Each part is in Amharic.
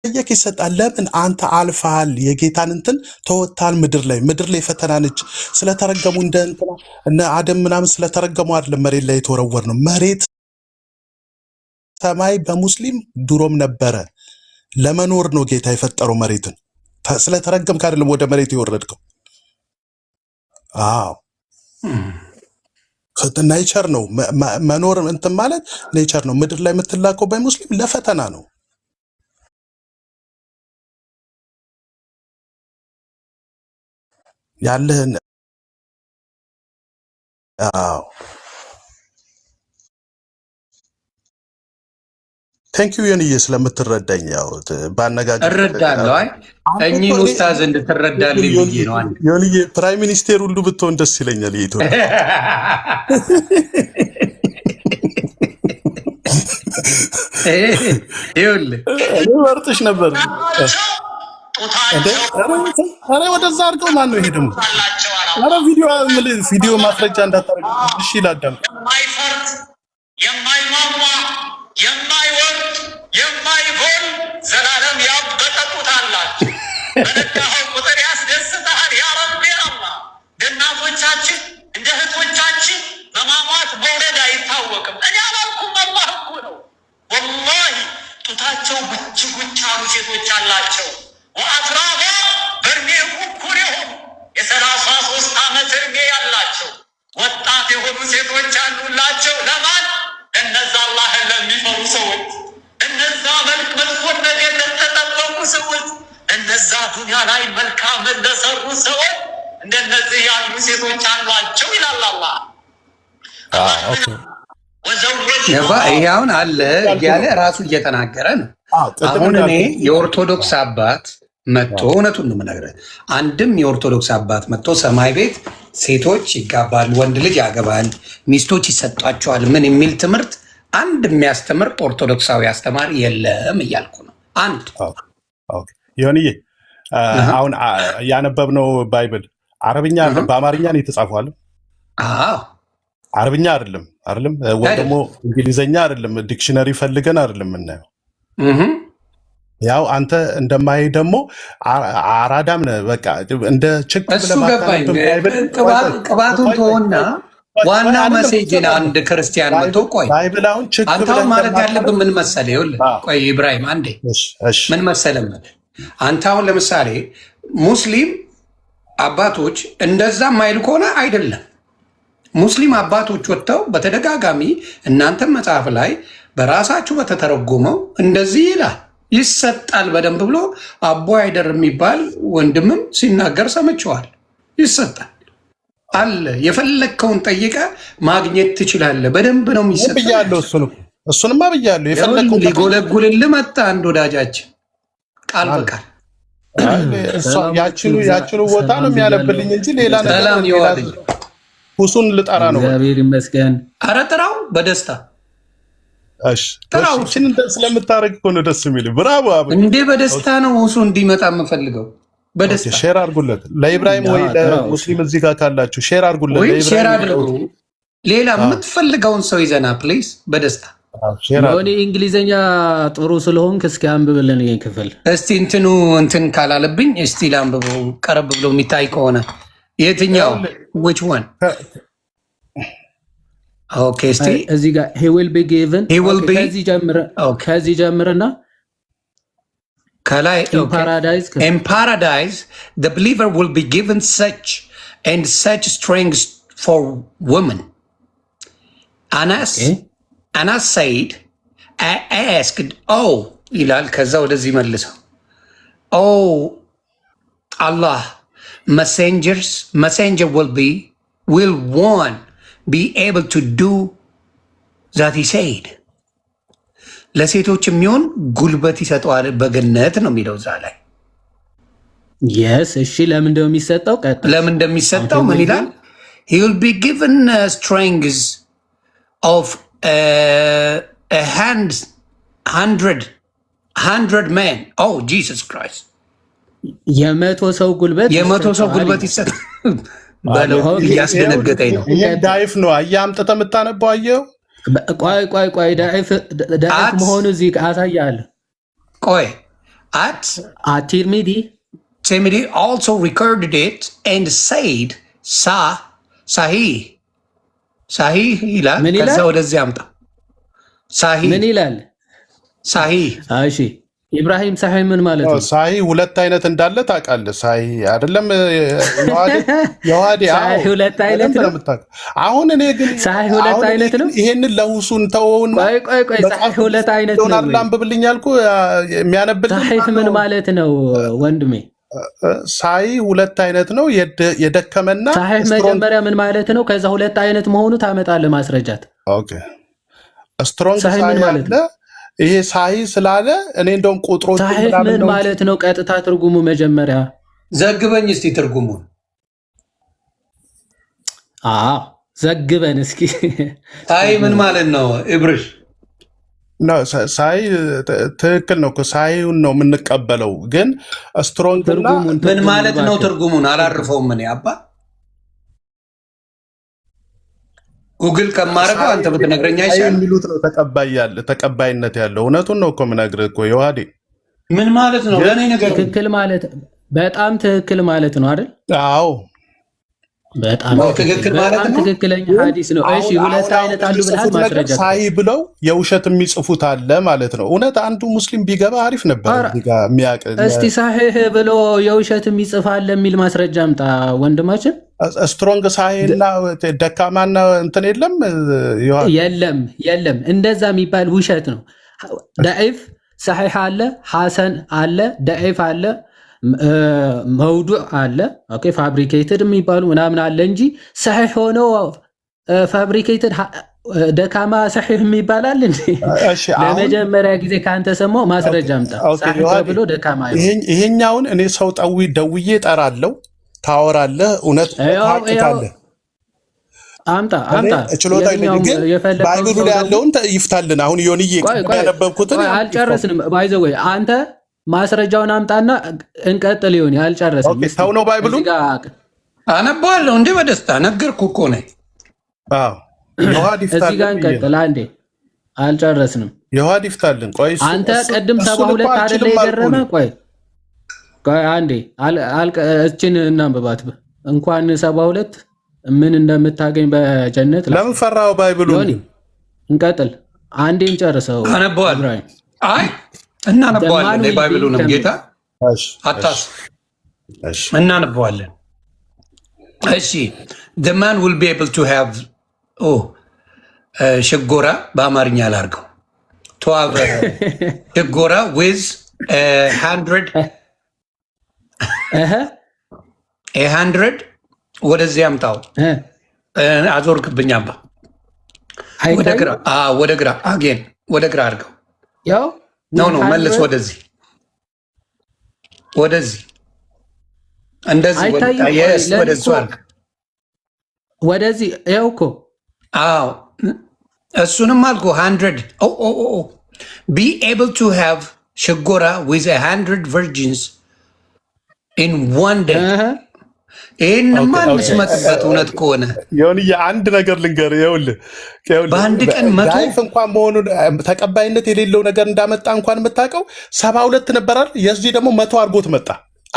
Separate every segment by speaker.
Speaker 1: ጠየቅ ይሰጣል። ለምን አንተ አልፋል የጌታን እንትን ተወታል። ምድር ላይ ፈተና ነች። ስለተረገሙ እንደ እንትና እነ አደም ምናምን ስለተረገሙ አይደለም መሬት ላይ የተወረወር ነው። መሬት ሰማይ በሙስሊም ድሮም ነበረ። ለመኖር ነው ጌታ የፈጠረው መሬትን። ስለተረገምክ አይደለም ወደ መሬት የወረድከው። አዎ ኔቸር ነው መኖር እንትን ማለት ኔቸር ነው። ምድር ላይ የምትላከው በሙስሊም ለፈተና ነው። ያለህን አዎ ቴንክ ዩ የንዬ ስለምትረዳኝ። ያው ባነጋገር
Speaker 2: እረዳለሁ። አይ እኚህን ኡስታዝ እንድትረዳልኝ ብዬ ነው። አንተ
Speaker 1: የንዬ ፕራይም ሚኒስቴር ሁሉ ብትሆን ደስ ይለኛል። የኢትዮጵያ
Speaker 2: ይኸውልህ
Speaker 1: እኔ መርጥሽ ነበር። ኧረ ወደዛ አድርገው። ማን ነው ይሄ ደግሞ? ኧረ ቪዲዮ ማስረጃ እንዳታረግ። እሺ ላዳምጥ።
Speaker 3: የማይፈርድ የማይሟሟ የማይወርድ የማይጎል ዘላለም ያበጠ ጡት አላቸው። በነካኸው ቁጥር ያስደስትሃል። ያ ረቢ አላህ እናቶቻችን እንደ እህቶቻችን በማሟት መውለድ አይታወቅም። እኔ አላልኩም፣ አላህ እኮ ነው። ወላሂ ጡታቸው ጉች ጉች ያሉ ሴቶች አላቸው። ወአትራባ በእድሜ እኩል የሆኑ የ33 ዓመት እድሜ ያላቸው ወጣት የሆኑ ሴቶች አሉላቸው። ለማን? እነዛ አላህን ለሚፈሩ ሰዎች፣ እነዛ መጥፎን ነገር ለተጠበቁ ሰዎች፣ እነዛ ዱንያ ላይ መልካምን ለሰሩ ሰዎች እንደነዚህ ያሉ ሴቶች አሏቸው ይላል አላህ።
Speaker 2: ይሄ አሁን አለ እያለ ራሱ እየተናገረ ነው። አሁን እኔ የኦርቶዶክስ አባት መጥቶ እውነቱን ነው የምነግርህ፣ አንድም የኦርቶዶክስ አባት መጥቶ ሰማይ ቤት ሴቶች ይጋባሉ፣ ወንድ ልጅ ያገባል፣ ሚስቶች ይሰጧቸዋል ምን የሚል ትምህርት አንድ የሚያስተምር ኦርቶዶክሳዊ አስተማሪ የለም እያልኩ ነው። አንድ
Speaker 1: ይሁንዬ አሁን ያነበብነው ባይብል አረብኛ በአማርኛ ነው የተጻፈው። አረብኛ አይደለም ወይ ደግሞ እንግሊዘኛ አይደለም። ዲክሽነሪ ፈልገን አይደለም የምናየው። ያው አንተ እንደማይ ደግሞ አራዳም ነህ። በቃ እንደ ችክ
Speaker 2: ቅባቱን ተወና ዋናው መሴጅን አንድ ክርስቲያን መጥቶ ቆይ አንተ ማለት ያለብን ምን መሰለህ? ይኸውልህ ቆይ ኢብራሂም አንዴ ምን መሰለህ፣ አንተ አሁን ለምሳሌ ሙስሊም አባቶች እንደዛ ማይል ከሆነ አይደለም። ሙስሊም አባቶች ወጥተው በተደጋጋሚ እናንተም መጽሐፍ ላይ በራሳችሁ በተተረጎመው እንደዚህ ይላል ይሰጣል በደንብ ብሎ አቦ አይደር የሚባል ወንድምም ሲናገር ሰምቼዋል። ይሰጣል አለ። የፈለግከውን ጠይቀ ማግኘት ትችላለህ። በደንብ ነው የሚሰጠው ብያለሁ።
Speaker 1: እሱንማ ብያለሁ።
Speaker 2: የፈለግከውን ሊጎለጉልልህ መጣ አንድ ወዳጃችን ቃል በቃል
Speaker 1: ያችኑ ቦታ ነው የሚያነብልኝ እንጂ ሌላ
Speaker 2: ሰላም ይዋልኝ።
Speaker 1: ሁሱን ልጠራ ነው።
Speaker 2: እግዚአብሔር ይመስገን። ኧረ ጥራው በደስታ
Speaker 1: እሺን ስለምታደርግ እኮ ነው ደስ የሚል። ብራቮ
Speaker 2: እንዴ! በደስታ ነው ሁሱ እንዲመጣ የምፈልገው። በደስታ
Speaker 1: ሼር አድርጉለት ለኢብራሂም ወይ ለሙስሊም እዚህ ጋር ካላችሁ ሼር አድርጉለት።
Speaker 2: ወይ ሼር አድርጉ። ሌላ የምትፈልገውን ሰው ይዘና ፕሊዝ። በደስታ
Speaker 4: እኔ እንግሊዘኛ ጥሩ ስለሆንክ እስኪ አንብብልን ይሄን ክፍል
Speaker 2: እስቲ። እንትን ካላለብኝ እስቲ ላንብበው። ቀረብ ብሎ የሚታይ ከሆነ የትኛው which one? ኦኬ እስቲ
Speaker 4: እዚህ ጋር he will be given ከዚህ ጀምረና
Speaker 2: ከላይ in paradise the believer will be given such and such strength for women. Anas said I asked ይላል። ከዛ ወደዚህ መልሰው Allah messenger will one be able to do that he said. ለሴቶች የሚሆን ጉልበት ይሰጠዋል በገነት ነው የሚለው እዛ ላይ።
Speaker 4: yes እሺ ለምን እንደሚሰጠው
Speaker 2: ለምን እንደሚሰጠው ምን ይላል? he will be given strength of a hundred men. Jesus Christ!
Speaker 4: የመቶ ሰው ጉልበት
Speaker 2: ይሰጣል። እያስደነገጠኝ ነው።
Speaker 1: ዳይፍ ነው አያምጥተህ የምታነባው። አየው ቆይ
Speaker 4: ዳይፍ መሆኑ እዚህ አሳያለሁ።
Speaker 2: ቆይ at Tirmidhi also recorded it and said sahih ይላል። ከዛ ወደዚህ አምጣ sahih
Speaker 4: ምን ይላል?
Speaker 2: sahih
Speaker 4: እሺ ኢብራሂም ሳሂህ ምን ማለት ነው?
Speaker 1: ሳሂህ ሁለት አይነት እንዳለ ታውቃለህ? ሳሂህ አይደለም የዋዲ
Speaker 4: ሳሂህ ሁለት አይነት ነው።
Speaker 1: አሁን እኔ ግን
Speaker 4: ሳሂህ ሁለት አይነት ነው።
Speaker 1: ይሄንን ለሁሱን ተወውና
Speaker 4: ቆይ ሳሂህ ሁለት አይነት ነው።
Speaker 1: አንብብልኝ አልኩ የሚያነብልኝ
Speaker 4: ሳሂህ ምን ማለት ነው ወንድሜ?
Speaker 1: ሳሂህ ሁለት አይነት ነው። የደከመና
Speaker 4: ሳሂህ መጀመሪያ ምን ማለት ነው? ከዛ ሁለት አይነት መሆኑ ታመጣለህ ማስረጃት።
Speaker 1: ኦኬ ስትሮንግ ሳሂህ ምን ማለት ነው? ይሄ ሳሂህ ስላለ እኔ እንደውም ቁጥሮች
Speaker 4: ምን ማለት ነው? ቀጥታ ትርጉሙ መጀመሪያ
Speaker 2: ዘግበኝ እስቲ ትርጉሙን።
Speaker 4: ዘግበን እስኪ
Speaker 2: ሳሂህ ምን ማለት ነው? እብርሽ
Speaker 1: ነው ሳሂህ ትክክል ነው። ሳሂሁን ነው የምንቀበለው፣ ግን ስትሮንግ
Speaker 2: ምን ማለት ነው? ትርጉሙን አላርፈውም እኔ አባ ጉግል ከማረገው አንተ ብትነግረኝ አይሻልም?
Speaker 1: የሚሉት ነው ተቀባይነት ያለው። እውነቱን ነው እኮ የምነግርህ እኮ የዋዴ
Speaker 2: ምን ማለት ነው? ለኔ ነገር
Speaker 4: ትክክል ማለት በጣም ትክክል ማለት ነው አይደል?
Speaker 1: አዎ
Speaker 2: በጣም ትክክል ማለት ነው።
Speaker 4: ትክክለኛ ሐዲስ ነው። እሺ ሁለት አይነት አሉ ብለሃል ማስረጃ።
Speaker 1: ሳሂህ ብለው የውሸት የሚጽፉት አለ ማለት ነው። እውነት አንዱ ሙስሊም ቢገባ አሪፍ ነበር እዚህ ጋር የሚያውቅ።
Speaker 4: እስቲ ሳሂህ ብሎ የውሸት የሚጽፍ አለ የሚል ማስረጃ አምጣ ወንድማችን።
Speaker 1: ስትሮንግ ሳሂህና ደካማና እንትን
Speaker 4: የለም እንደዛ የሚባል ውሸት ነው። ደዒፍ ሳሂህ አለ፣ ሐሰን አለ፣ ደዒፍ አለ፣ መውዱዕ አለ። ኦኬ ፋብሪኬትድ የሚባሉ ምናምን አለ እንጂ ሳሂህ ሆኖ ፋብሪኬትድ ደካማ ሳሂህ የሚባላል እንዴ? ለመጀመሪያ ጊዜ ካንተ ሰማው ማስረጃ አምጣ። ሳሂህ ብሎ ደካማ
Speaker 1: ይሄኛውን እኔ ሰው ደውዬ እጠራለሁ፣ ታወራለህ፣ እውነት ታውቃለህ።
Speaker 4: አምጣ
Speaker 1: ችሎታ ግን ባይብሉ ላይ ያለውን ይፍታልን። አሁን ዮኒዬ ያነበብኩትን
Speaker 4: አልጨረስንም። ባይዘው ወይ አንተ ማስረጃውን አምጣና እንቀጥል። ይሁን ያልጨረስም
Speaker 1: ሰው ነው ባይብሉን
Speaker 2: አነባለሁ እንዴ በደስታ ነገርኩ እኮ ነኝ።
Speaker 1: አዎ
Speaker 4: እዚህ ጋር እንቀጥል። አንዴ አልጨረስንም።
Speaker 1: የዋዲ ይፍታልን። ቆይ
Speaker 4: አንተ ቅድም 72 አይደለ የገረመ? ቆይ አንዴ እችን እናንብባት። እንኳን 72 ምን እንደምታገኝ በጀነት
Speaker 1: ለምን ፈራው? ባይብሉን
Speaker 2: እንቀጥል።
Speaker 4: አንዴ እንጨርሰው።
Speaker 2: አነባለሁ። አይ እናነባዋለን። ባይብሉንም ጌታ አታስ እናነባዋለን። እሺ the man will be able to have ሽጎራ በአማርኛ ላድርገው to have ሽጎራ with 100 ወደዚህ አምጣው። አዞርክብኝ አባ። ወደ ግራ አጌን ወደ ግራ አድርገው።
Speaker 4: ያው
Speaker 2: ነው መልስ ወደዚህ እንደዚህ ወደዚህ
Speaker 4: ወደዚህ ይኸው እኮ
Speaker 2: አዎ እሱንም አልኩ 100 be able to have ሽጎራ with 100 virgins in one day ይህን ማን ስመጥበት እውነት ከሆነ
Speaker 1: ሆን አንድ ነገር ልንገር። ይኸውልህ
Speaker 2: በአንድ ቀን
Speaker 1: ዳይፍ እንኳን መሆኑን ተቀባይነት የሌለው ነገር እንዳመጣ እንኳን የምታውቀው 72 ነበራል። የዚህ ደግሞ 100 አድርጎት መጣ።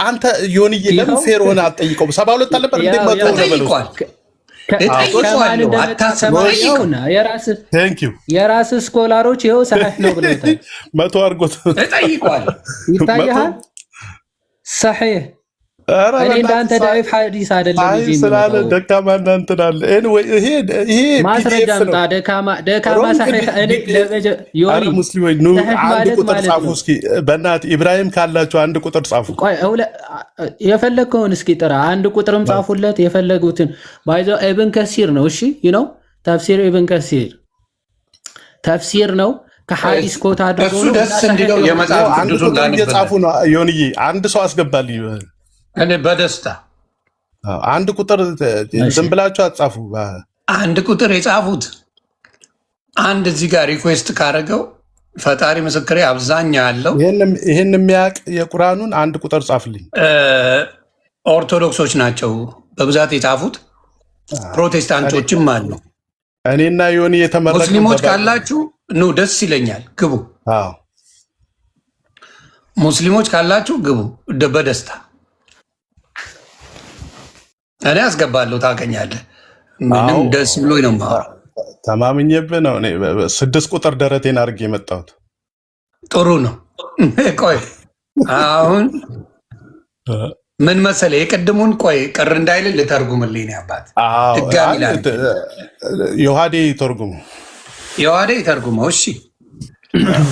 Speaker 1: አንተ ዮኒዬ ለምን ፌር ሆነ አትጠይቀውም? 72 አልነበር እንዴ? 100 ተበለው
Speaker 4: የራስ ስኮላሮች ይኸው ሳሂህ ነው ብለውታል።
Speaker 1: 100 አድርጎት
Speaker 4: ተጠይቋል። ይታያል ሳሂህ እኔ እንዳንተ ዳይፍ ሐዲስ አይደለም እንጂ
Speaker 1: ስላለ ደካማ እናንተን አለ። ይሄ
Speaker 4: ማስረጃ አምጣ። ደካማ ሳሂህ እኔ ዮኒ
Speaker 1: ሙስሊሞች ኑ አንድ ቁጥር ጻፉ እስኪ በእናትህ። ኢብራሂም ካላችሁ አንድ ቁጥር ጻፉ።
Speaker 4: ቆይ የፈለግከውን እስኪ ጥራ። አንድ ቁጥርም ጻፉለት የፈለጉትን። ባይዘው ኢብን ከሲር ነው። እሺ ነው ተፍሲር ኢብን ከሲር ተፍሲር ነው። ከሐዲስ ኮት አድርጎ
Speaker 2: እሱ ደስ እንዲለው የመጽሐፍ ቅዱሱን ጋር
Speaker 1: እየጻፉ ነው። ዮኒዬ አንድ ሰው አስገባልኝ
Speaker 2: እኔ በደስታ
Speaker 1: አንድ ቁጥር ዝም ብላችሁ አጻፉ።
Speaker 2: አንድ ቁጥር የጻፉት አንድ እዚህ ጋር ሪኩዌስት ካደረገው ፈጣሪ ምስክሬ አብዛኛ ያለው
Speaker 1: ይህን የሚያውቅ የቁርአኑን አንድ ቁጥር ጻፍልኝ።
Speaker 2: ኦርቶዶክሶች ናቸው በብዛት የጻፉት፣ ፕሮቴስታንቶችም አሉ።
Speaker 1: እኔና ዮኒ የተመረቀ
Speaker 2: ሙስሊሞች ካላችሁ ኑ ደስ ይለኛል፣ ግቡ። ሙስሊሞች ካላችሁ ግቡ በደስታ እኔ አስገባለሁ። ታገኛለህ። ምንም ደስ ብሎኝ ነው የማወራው።
Speaker 1: ተማምኜብህ ነው። እኔ 6 ቁጥር ደረቴን አድርጌ የመጣሁት።
Speaker 2: ጥሩ ነው። ቆይ አሁን ምን መሰለህ የቅድሙን ቆይ ቅር እንዳይል ልተርጉምልኝ ነው አባት። ድጋሚ
Speaker 1: ዮሐዴ ተርጉሙ።
Speaker 2: ዮሐዴ ተርጉመው። እሺ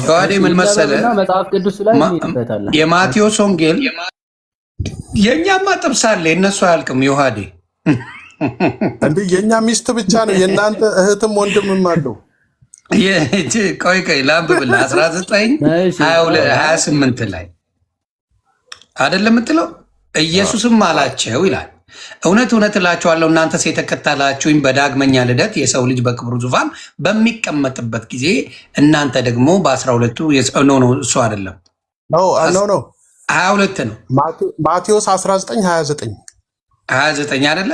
Speaker 2: ዮሐዴ ምን መሰለህ
Speaker 4: መጽሐፍ ቅዱስ ላይ ይፈታል።
Speaker 2: የማቴዎስ ወንጌል የኛማ ጥብስ አለ የነሱ አያልቅም። ዮሐዴ
Speaker 1: እንዴ የኛ ሚስት ብቻ ነው የእናንተ እህትም ወንድምም አለው።
Speaker 2: ቆይ ላንብብልህ 19:28 ላይ አይደለም የምትለው ኢየሱስም አላቸው ይላል እውነት እውነት እላችኋለሁ እናንተስ የተከተላችሁኝ በዳግመኛ ልደት የሰው ልጅ በክብሩ ዙፋን በሚቀመጥበት ጊዜ እናንተ ደግሞ በ12ቱ እሱ አይደለም
Speaker 1: ኖ
Speaker 2: 22 ነው
Speaker 1: ማቴዎስ 19:29
Speaker 2: አይደለ?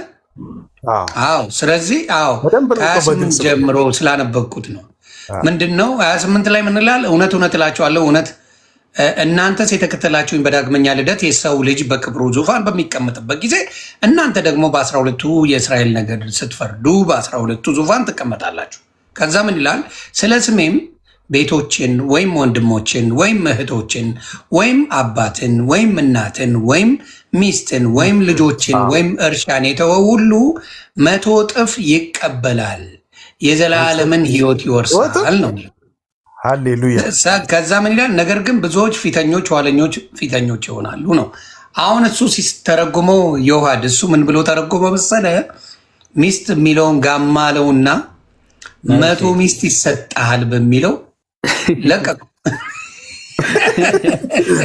Speaker 2: አዎ ስለዚህ ከ28 ጀምሮ ስላነበብኩት ነው። ምንድነው 28 ላይ ምን ይላል? እውነት እውነት እላችኋለሁ እውነት እናንተስ የተከተላችሁኝ በዳግመኛ ልደት የሰው ልጅ በክብሩ ዙፋን በሚቀመጥበት ጊዜ እናንተ ደግሞ በ12ቱ የእስራኤል ነገድ ስትፈርዱ በ12ቱ ዙፋን ትቀመጣላችሁ። ከዛ ምን ይላል? ስለ ስሜም ቤቶችን ወይም ወንድሞችን ወይም እህቶችን ወይም አባትን ወይም እናትን ወይም ሚስትን ወይም ልጆችን ወይም እርሻን የተወ ሁሉ 100 እጥፍ ይቀበላል፣ የዘላለምን ሕይወት ይወርሳል ነው።
Speaker 1: ሃሌሉያ።
Speaker 2: ከዛ ምን ይላል? ነገር ግን ብዙዎች ፊተኞች ኋለኞች ፊተኞች ይሆናሉ ነው። አሁን እሱ ሲተረጉመው ዮሐድ እሱ ምን ብሎ ተረጉመው መሰለህ? ሚስት የሚለውን ጋማለውና 100 ሚስት ይሰጣል በሚለው ለቀቁ።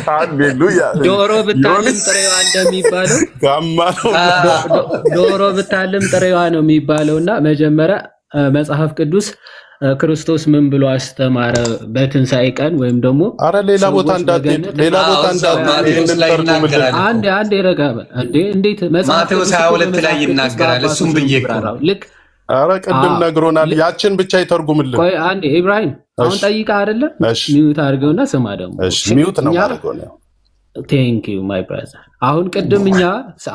Speaker 1: ሃሌሉያ።
Speaker 4: ዶሮ ብታልም ጥሬዋ እንደሚባለው ዶሮ ብታልም ጥሬዋ ነው የሚባለውና መጀመሪያ መጽሐፍ ቅዱስ ክርስቶስ ምን ብሎ አስተማረ በትንሣኤ ቀን ወይም ደግሞ
Speaker 1: አረ ሌላ ቦታ እንዳትሄድ
Speaker 4: አንድ ይረጋበል እንዴት
Speaker 2: ማቴዎስ 22 ላይ ይናገራል። እሱም ብዬ
Speaker 4: ልክ
Speaker 1: አረ ቅድም ነግሮናል። ያችን ብቻ ይተርጉምልን።
Speaker 4: ቆይ አንዴ ኢብራሂም አሁን ጠይቃ አይደለ? ሚዩት አድርገውና ስማ ደግሞ
Speaker 1: ሚዩት ነው ማድረገው ነው።
Speaker 4: ቴንክ ዩ ማይ ብራዘር። አሁን ቅድም እኛ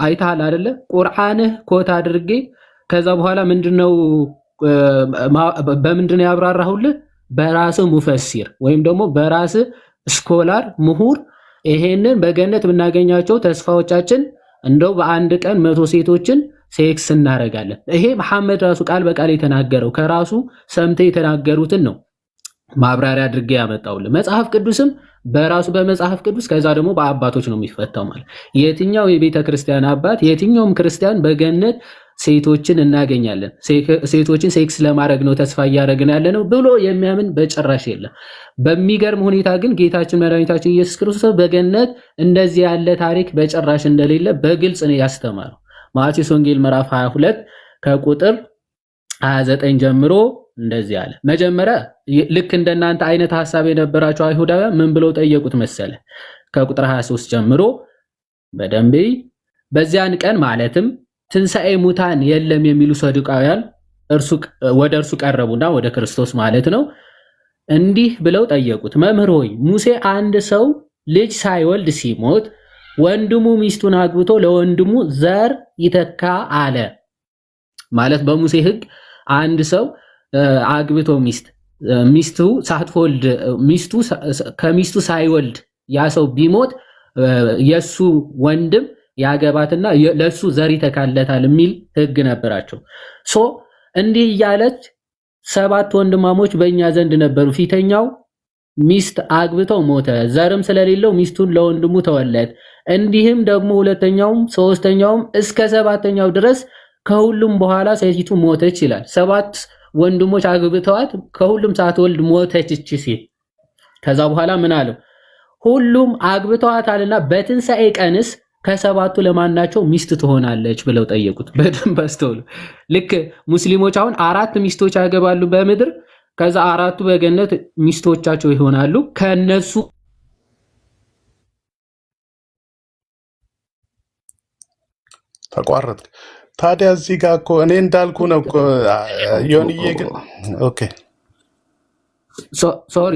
Speaker 4: አይተሃል አይደለ? ቁርአንህ ኮት አድርጌ ከዛ በኋላ ምንድነው በምንድነው ያብራራሁልህ? በራስህ ሙፈሲር ወይም ደግሞ በራስህ ስኮላር ምሁር ይሄንን በገነት የምናገኛቸው ተስፋዎቻችን እንደው በአንድ ቀን 100 ሴቶችን ሴክስ እናደርጋለን። ይሄ መሐመድ ራሱ ቃል በቃል የተናገረው ከራሱ ሰምተህ የተናገሩትን ነው ማብራሪያ አድርጌ ያመጣውልህ። መጽሐፍ ቅዱስም በራሱ በመጽሐፍ ቅዱስ ከዛ ደግሞ በአባቶች ነው የሚፈታው። ማለት የትኛው የቤተ ክርስቲያን አባት የትኛውም ክርስቲያን በገነት ሴቶችን እናገኛለን ሴቶችን ሴክስ ለማድረግ ነው ተስፋ እያደረግን ያለ ነው ብሎ የሚያምን በጭራሽ የለም። በሚገርም ሁኔታ ግን ጌታችን መድኃኒታችን ኢየሱስ ክርስቶስ በገነት እንደዚህ ያለ ታሪክ በጭራሽ እንደሌለ በግልጽ ነው ያስተማረው። ማቴዎስ ወንጌል ምዕራፍ 22 ከቁጥር 29 ጀምሮ እንደዚህ አለ። መጀመሪያ ልክ እንደናንተ አይነት ሐሳብ የነበራቸው አይሁዳውያን ምን ብለው ጠየቁት መሰለ? ከቁጥር 23 ጀምሮ በደንብ በዚያን ቀን ማለትም ትንሣኤ ሙታን የለም የሚሉ ሰዱቃውያን ወደ እርሱ ቀረቡና ወደ ክርስቶስ ማለት ነው እንዲህ ብለው ጠየቁት፣ መምህር ሆይ ሙሴ አንድ ሰው ልጅ ሳይወልድ ሲሞት ወንድሙ ሚስቱን አግብቶ ለወንድሙ ዘር ይተካ አለ። ማለት በሙሴ ሕግ አንድ ሰው አግብቶ ሚስቱ ሳትወልድ ከሚስቱ ሳይወልድ ያ ሰው ቢሞት የሱ ወንድም ያገባትና ለሱ ዘር ይተካለታል የሚል ሕግ ነበራቸው። እንዲህ እያለች 7 ወንድማሞች በእኛ ዘንድ ነበሩ። ፊተኛው ሚስት አግብተው ሞተ፣ ዘርም ስለሌለው ሚስቱን ለወንድሙ ተወለት። እንዲህም ደግሞ ሁለተኛውም ሶስተኛውም እስከ 7ኛው ድረስ ከሁሉም በኋላ ሴቲቱ ሞተች ይላል። 7 ወንድሞች አግብተዋት ከሁሉም ሳትወልድ ሞተች እቺ ሴት። ከዛ በኋላ ምን አለው? ሁሉም አግብተዋታልና በትንሣኤ ቀንስ ከ7ቱ ለማናቸው ሚስት ትሆናለች ብለው ጠየቁት። በደንብ አስተውሉ። ልክ ሙስሊሞች አሁን 4 ሚስቶች ያገባሉ በምድር ከዛ 4ቱ በገነት ሚስቶቻቸው ይሆናሉ። ከነሱ
Speaker 1: ተቋረጥ። ታዲያ እዚህ ጋር እኮ እኔ እንዳልኩ ነው እኮ ዮኒዬ። ግን ኦኬ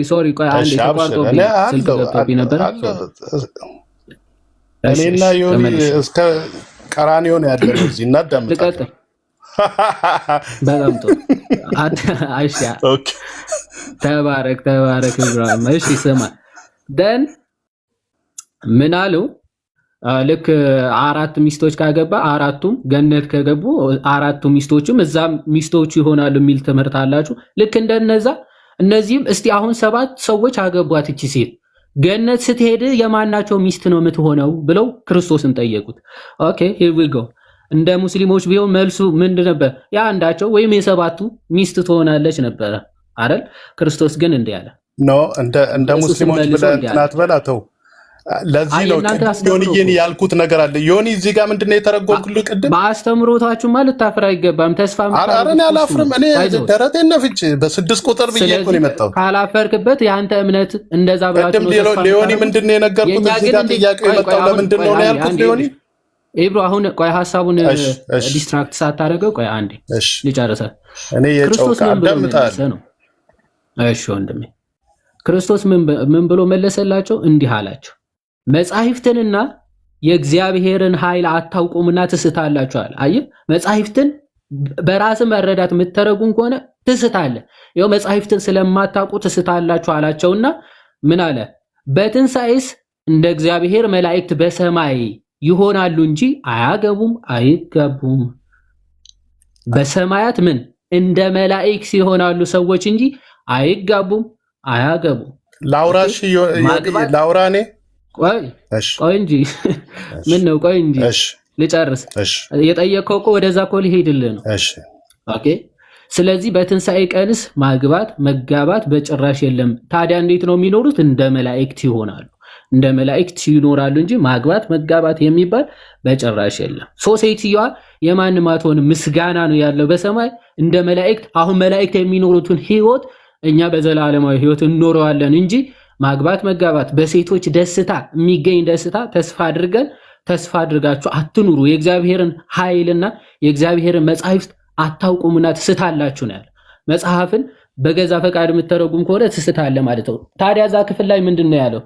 Speaker 4: ሶሪ ቆይ አንዴ ተቋርጦብኝ ስልክ ገብቶብኝ ነበር።
Speaker 1: እኔና ዮኒ እስከ ቀራኒዮ ነው ያለው እዚህ እናዳምጣለን።
Speaker 4: በጣም ጥሩ አይሻ ኦኬ ተባረክ ኢብራሂም። እሺ ስማ ደን ምን አሉ? ልክ 4 ሚስቶች ካገባ 4ቱም ገነት ከገቡ 4ቱ ሚስቶችም እዛ ሚስቶቹ ይሆናሉ የሚል ትምህርት አላችሁ። ልክ እንደነዛ እነዚህም እስቲ አሁን 7 ሰዎች አገቧት እቺ ሴት ገነት ስትሄድ የማናቸው ሚስት ነው የምትሆነው ብለው ክርስቶስን ጠየቁት። ኦኬ ሂር ዊ ጎ። እንደ ሙስሊሞች ቢሆን መልሱ ምንድን ነበር? ያ አንዳቸው ወይም የ7ቱ ሚስት ትሆናለች ነበረ አይደል? ክርስቶስ ግን እንዲህ አለ ኖ
Speaker 1: እንደ ሙስሊሞች ብለህ እንትን አትበላተው። ለዚህ ነው ዮኒዬን ያልኩት ነገር አለ። ዮኒ እዚህ ጋር ምንድነው የተረጎምኩልህ ቅድም?
Speaker 4: በአስተምሮታችሁ ማለት ታፍራ አይገባም። ተስፋ
Speaker 1: አረን አላፍርም። እኔ ደረቴን ነፍቼ በ6 ቁጥር ብዬ እኮ ነው የመጣሁት።
Speaker 4: ካላፈርክበት የአንተ እምነት እንደዛ ብላችሁ ነው።
Speaker 1: ለዮኒ ምንድነው የነገርኩት? እዚህ ጋር ጥያቄው የመጣው ለምንድን ነው ያልኩት? ዮኒ
Speaker 4: ኢብሮ አሁን ቆይ ሐሳቡን ዲስትራክት ሳታደርገው ቆይ አንዴ ልጨርሰ።
Speaker 1: እኔ የጨውቃ አዳምጣለሁ ነው።
Speaker 4: እሺ ወንድሜ ክርስቶስ ምን ብሎ መለሰላቸው? እንዲህ አላቸው መጻሕፍትንና የእግዚአብሔርን ኃይል አታውቁምና ትስታላችኋል። አየህ መጻሕፍትን በራስ መረዳት የምትተረጉም ከሆነ ትስታለህ። ይኸው መጻሕፍትን ስለማታውቁ ትስታላችሁ አላቸውና ምን አለ? በትንሣኤስ እንደ እግዚአብሔር መላእክት በሰማይ ይሆናሉ እንጂ አያገቡም አይጋቡም። በሰማያት ምን እንደ መላእክት ይሆናሉ ሰዎች እንጂ አይጋቡም አያገቡም።
Speaker 1: ላውራሽ ላውራኔ
Speaker 4: ቆይ እንጂ ምን ነው? ቆይ እንጂ ልጨርስ። የጠየቀው እኮ ወደዛ እኮ ሊሄድልህ ነው። ኦኬ። ስለዚህ በትንሣኤ ቀንስ ማግባት መጋባት በጭራሽ የለም። ታዲያ እንዴት ነው የሚኖሩት? እንደ መላእክት ይሆናሉ። እንደ መላእክት ይኖራሉ እንጂ ማግባት መጋባት የሚባል በጭራሽ የለም። ሴትዮዋ የማንም አትሆንም። ምስጋና ነው ያለው በሰማይ እንደ መላእክት። አሁን መላእክት የሚኖሩትን ህይወት እኛ በዘላለማዊ ህይወት እንኖረዋለን እንጂ ማግባት መጋባት በሴቶች ደስታ የሚገኝ ደስታ ተስፋ አድርጋችሁ አትኑሩ። የእግዚአብሔርን ኃይልና የእግዚአብሔርን መጻሕፍት አታውቁምና ትስታላችሁ ነው ያለው። መጽሐፍን በገዛ ፈቃድ የምትተረጉም ከሆነ ትስታለህ ማለት ነው። ታዲያ እዛ ክፍል ላይ ምንድን ነው ያለው?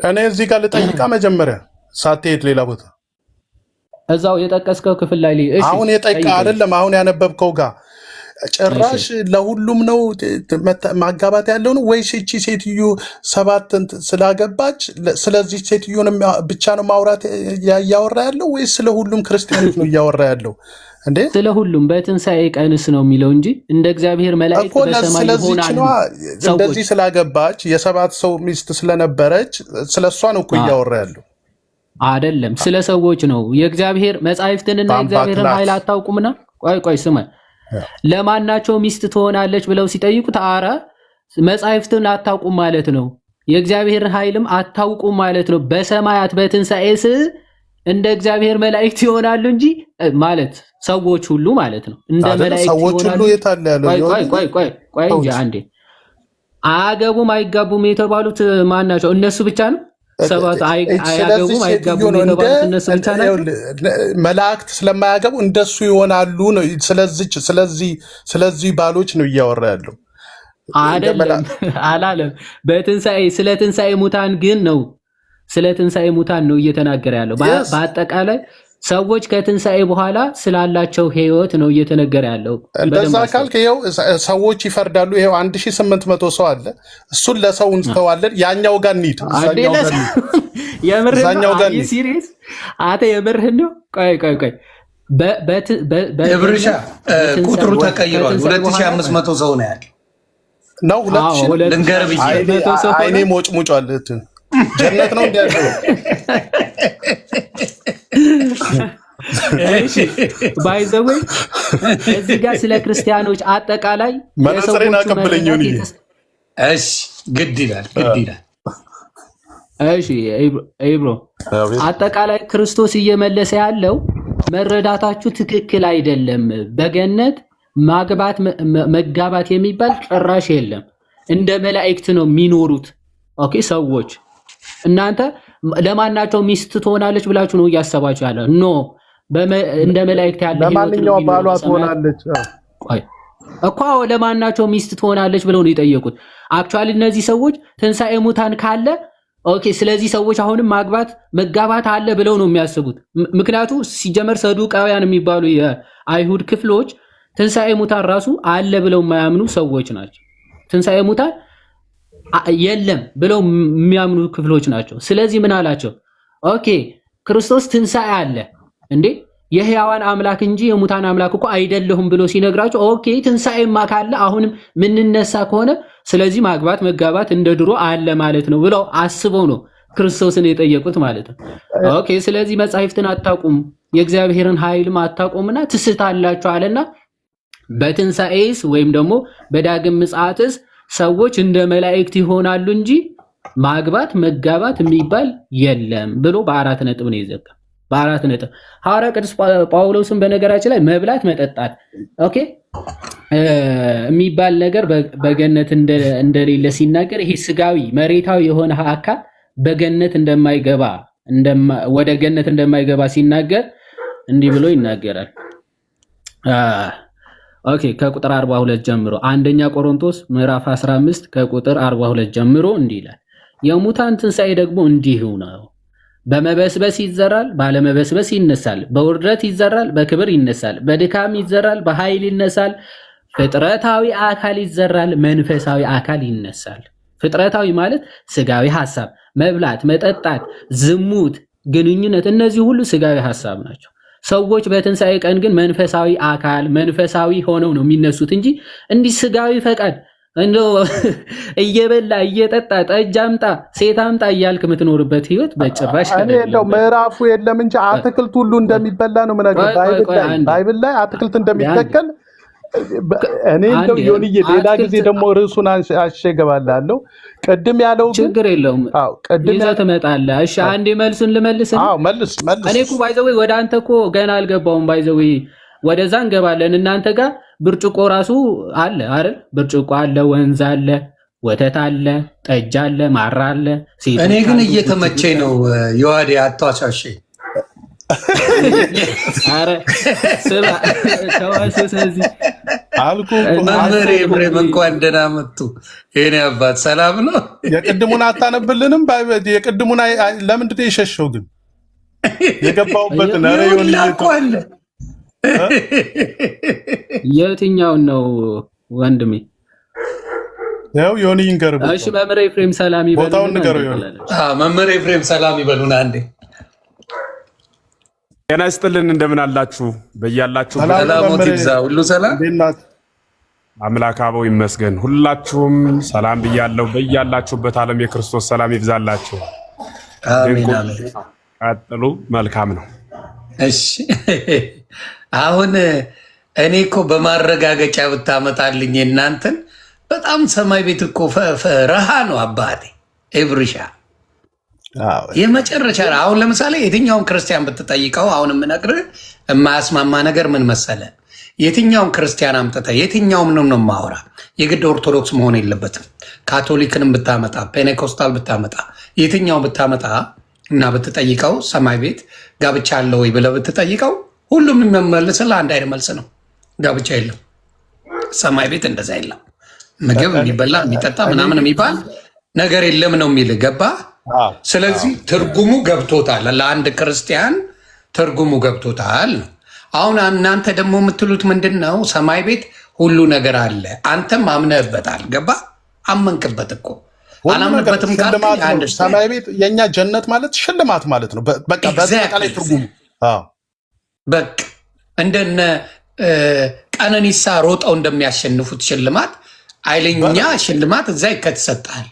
Speaker 1: እኔ እዚህ ጋር ልጠይቃ መጀመሪያ ሳትሄድ ሌላ ቦታ
Speaker 4: እዛው የጠቀስከው ክፍል ላይ
Speaker 1: አሁን የጠይቃ አይደለም አሁን ያነበብከው ጋር ጭራሽ ለሁሉም ነው ማጋባት ያለው ነው ወይስ እቺ ሴትዮ 7 ስላገባች ስለዚህ ሴትዮን ብቻ ነው ማውራት ያያወራ ያለው ወይስ ስለሁሉም ክርስቲያኖች ነው እያወራ ያለው እንዴ?
Speaker 4: ስለሁሉም በትንሣኤ ቀንስ ነው የሚለው እንጂ እንደ እግዚአብሔር መላእክት በሰማይ ይሆናሉ።
Speaker 1: እንደዚህ ስላገባች የ7 ሰው ሚስት ስለነበረች ስለሷ ነው እኮ እያወራ ያለው
Speaker 4: አይደለም፣ ስለ ሰዎች ነው። የእግዚአብሔር መጻሕፍትንና የእግዚአብሔርን ኃይል አታውቁምና ቆይ ስማ ለማናቸው ሚስት ትሆናለች ብለው ሲጠይቁት አረ መጻሕፍትን አታውቁም ማለት ነው፣ የእግዚአብሔርን ኃይልም አታውቁም ማለት ነው። በሰማያት በትንሣኤስ እንደ እግዚአብሔር መላእክት ይሆናሉ እንጂ ማለት ሰዎች ሁሉ ማለት ነው። እንደ መላእክት
Speaker 1: ሰዎች ሁሉ የታለ ያለው?
Speaker 4: ቆይ እንጂ አንዴ አያገቡም አይጋቡም የተባሉት ማን ናቸው? እነሱ ብቻ ነው? 7 አያገቡም አይጋቡም የተባሉት እነሱ ብቻ ናቸው?
Speaker 1: መላእክት ስለማያገቡ እንደሱ ይሆናሉ ነው። ስለዚህ ባሎች ነው እያወራ ያለው
Speaker 4: አይደለም አላለም። በትንሣኤ ስለ ትንሣኤ ሙታን ግን ነው ስለ ትንሣኤ ሙታን ነው እየተናገረ ያለው። በአጠቃላይ ሰዎች ከትንሣኤ በኋላ ስላላቸው ህይወት ነው እየተነገረ ያለው።
Speaker 1: እንደዛ ካልክ ይኸው ሰዎች ይፈርዳሉ። ይኸው 1800 ሰው አለ። እሱን ለሰው እንተዋለን። ያኛው ጋር እንሂድ።
Speaker 4: ሲሪየስ አተ የምርህን ነው? ቆይ
Speaker 2: ብርሻ ቁጥሩ ተቀይሯል። 2500 ሰው ነው ያለ
Speaker 1: ነው። 2000
Speaker 2: ልንገር ብዬ
Speaker 1: አይኔ ሞጭሙጫል። ጀነት ነው እንዲያለው
Speaker 4: ባይ ዘ ወይ እዚህ ጋር ስለ ክርስቲያኖች አጠቃላይ
Speaker 1: መነጽሬን አቀብለኝ ነው።
Speaker 2: እሺ ግድ ይላል።
Speaker 4: እሺ ኤብሮ አጠቃላይ ክርስቶስ እየመለሰ ያለው መረዳታችሁ ትክክል አይደለም። በገነት ማግባት መጋባት የሚባል ጭራሽ የለም። እንደ መላእክት ነው የሚኖሩት። ኦኬ ሰዎች እናንተ ለማናቸው ሚስት ትሆናለች ብላችሁ ነው እያሰባችሁ ያለው? ኖ እንደ መላእክት ያለ
Speaker 1: ለማንኛውም ባሏ ትሆናለች።
Speaker 4: እኮ ለማናቸው ሚስት ትሆናለች ብለው ነው የጠየቁት። አክቹአሊ እነዚህ ሰዎች ትንሣኤ ሙታን ካለ ኦኬ፣ ስለዚህ ሰዎች አሁንም ማግባት መጋባት አለ ብለው ነው የሚያስቡት። ምክንያቱም ሲጀመር ሰዱቃውያን የሚባሉ የአይሁድ ክፍሎች ትንሣኤ ሙታን ራሱ አለ ብለው የማያምኑ ሰዎች ናቸው። ትንሣኤ ሙታን የለም ብለው የሚያምኑ ክፍሎች ናቸው። ስለዚህ ምን አላቸው? ኦኬ ክርስቶስ ትንሣኤ አለ እንዴ የሕያዋን አምላክ እንጂ የሙታን አምላክ እኮ አይደለሁም ብሎ ሲነግራቸው ኦኬ ትንሣኤማ ካለ አሁንም ምንነሳ ከሆነ ስለዚህ ማግባት መጋባት እንደ ድሮ አለ ማለት ነው ብለው አስበው ነው ክርስቶስን የጠየቁት ማለት ነው። ኦኬ ስለዚህ መጻሕፍትን አታውቁም የእግዚአብሔርን ኃይልም አታውቁምና ትስታላችሁ አለና በትንሣኤስ ወይም ደግሞ በዳግም ምጽአትስ ሰዎች እንደ መላእክት ይሆናሉ እንጂ ማግባት መጋባት የሚባል የለም ብሎ በአራት ነጥብ ነው ይዘጋ። በአራት ነጥብ ሐዋርያ ቅዱስ ጳውሎስን በነገራችን ላይ መብላት መጠጣት ኦኬ የሚባል ነገር በገነት እንደሌለ ሲናገር ይሄ ስጋዊ መሬታዊ የሆነ አካል በገነት እንደማይገባ ወደ ገነት እንደማይገባ ሲናገር እንዲህ ብሎ ይናገራል። ኦኬ ከቁጥር 42 ጀምሮ አንደኛ ቆሮንቶስ ምዕራፍ 15 ከቁጥር 42 ጀምሮ እንዲህ ይላል። የሙታን ትንሣኤ ደግሞ እንዲሁ ነው። በመበስበስ ይዘራል፣ ባለመበስበስ ይነሳል። በውርደት ይዘራል፣ በክብር ይነሳል። በድካም ይዘራል፣ በኃይል ይነሳል። ፍጥረታዊ አካል ይዘራል፣ መንፈሳዊ አካል ይነሳል። ፍጥረታዊ ማለት ስጋዊ ሐሳብ፣ መብላት፣ መጠጣት፣ ዝሙት፣ ግንኙነት፣ እነዚህ ሁሉ ስጋዊ ሐሳብ ናቸው። ሰዎች በትንሣኤ ቀን ግን መንፈሳዊ አካል መንፈሳዊ ሆነው ነው የሚነሱት እንጂ እንዲህ ስጋዊ ፈቃድ እንደው እየበላ እየጠጣ ጠጅ አምጣ ሴት አምጣ እያልክ የምትኖርበት ህይወት በጭራሽ
Speaker 1: እንደው ምዕራፉ የለም እንጂ አትክልት ሁሉ እንደሚበላ ነው የምነግርህ። ባይብል ላይ አትክልት እንደሚተከል እኔ እንደው ዮኒዬ ሌላ ጊዜ ደግሞ ርዕሱን አሸገባለሁ። ቅድም ያለው
Speaker 4: ችግር የለውም። አዎ ቅድም ይዘህ ትመጣለህ። እሺ አንዴ መልሱን ልመልስ።
Speaker 1: አዎ መልስ። እኔ
Speaker 4: እኮ ባይዘው ወደ አንተ እኮ ገና አልገባውም። ባይዘው ወደዛ እንገባለን። እናንተ ጋር ብርጭቆ ራሱ አለ አይደል? ብርጭቆ አለ፣ ወንዝ አለ፣ ወተት አለ፣ ጠጅ አለ፣ ማራ አለ።
Speaker 2: እኔ ግን እየተመቸኝ ነው። ይዋዲ አቷሻሽ
Speaker 4: አረ ስባ ተዋሰሰዚ
Speaker 1: አልኩ
Speaker 2: መምህር ኤፍሬም እንኳን ደህና መጡ። የኔ አባት ሰላም ነው።
Speaker 1: የቅድሙን አታነብልንም? የቅድሙን ለምንድን ነው የሸሸው? ግን የገባውበት ነው
Speaker 2: ይላል።
Speaker 4: የትኛውን ነው ወንድሜ?
Speaker 1: ያው ዮኒ ይንገርብ።
Speaker 4: እሺ መምህር ኤፍሬም ሰላም ይበሉና
Speaker 1: ቦታውን ንገረው። ዮኒ
Speaker 2: መምህር ኤፍሬም ሰላም ይበሉና አንዴ
Speaker 5: ጤና ይስጥልን። እንደምን አላችሁ? በያላችሁ
Speaker 2: ሰላም ይብዛ። ሁሉ ሰላም
Speaker 5: አምላክ አበው ይመስገን። ሁላችሁም ሰላም ብያለሁ። በያላችሁበት ዓለም የክርስቶስ ሰላም ይብዛላችሁ።
Speaker 2: አሜን አሜን።
Speaker 5: ቀጥሉ። መልካም ነው።
Speaker 2: እሺ አሁን እኔ እኮ በማረጋገጫ ብታመጣልኝ እናንተን በጣም ሰማይ ቤት እኮ ረሃ ነው አባቴ ኤብሪሻ የመጨረሻ። አሁን ለምሳሌ የትኛውን ክርስቲያን ብትጠይቀው አሁን የምነግርህ የማያስማማ ነገር ምን መሰለ? የትኛውን ክርስቲያን አምጥተህ የትኛውም ነው የማወራ፣ የግድ ኦርቶዶክስ መሆን የለበትም። ካቶሊክንም ብታመጣ ፔኔኮስታል ብታመጣ የትኛው ብታመጣ እና ብትጠይቀው ሰማይ ቤት ጋብቻ አለ ወይ ብለህ ብትጠይቀው ሁሉም የሚመልስልህ አንድ አይነት መልስ ነው። ጋብቻ የለም። ሰማይ ቤት እንደዛ የለም። ምግብ የሚበላ የሚጠጣ ምናምን የሚባል ነገር የለም ነው የሚልህ። ገባ? ስለዚህ ትርጉሙ ገብቶታል። ለአንድ ክርስቲያን ትርጉሙ ገብቶታል ነው። አሁን እናንተ ደግሞ የምትሉት ምንድን ነው? ሰማይ ቤት ሁሉ ነገር አለ። አንተም አምነህበታል። ገባ? አመንክበት እኮ አላምንበትም።
Speaker 1: ሰማይ ቤት የእኛ ጀነት ማለት ሽልማት ማለት ነው። በቃ በአጠቃላይ ትርጉሙ
Speaker 2: በቃ እንደነ ቀነኒሳ ሮጠው እንደሚያሸንፉት ሽልማት ኃይለኛ ሽልማት እዛ ይከተሰጣል።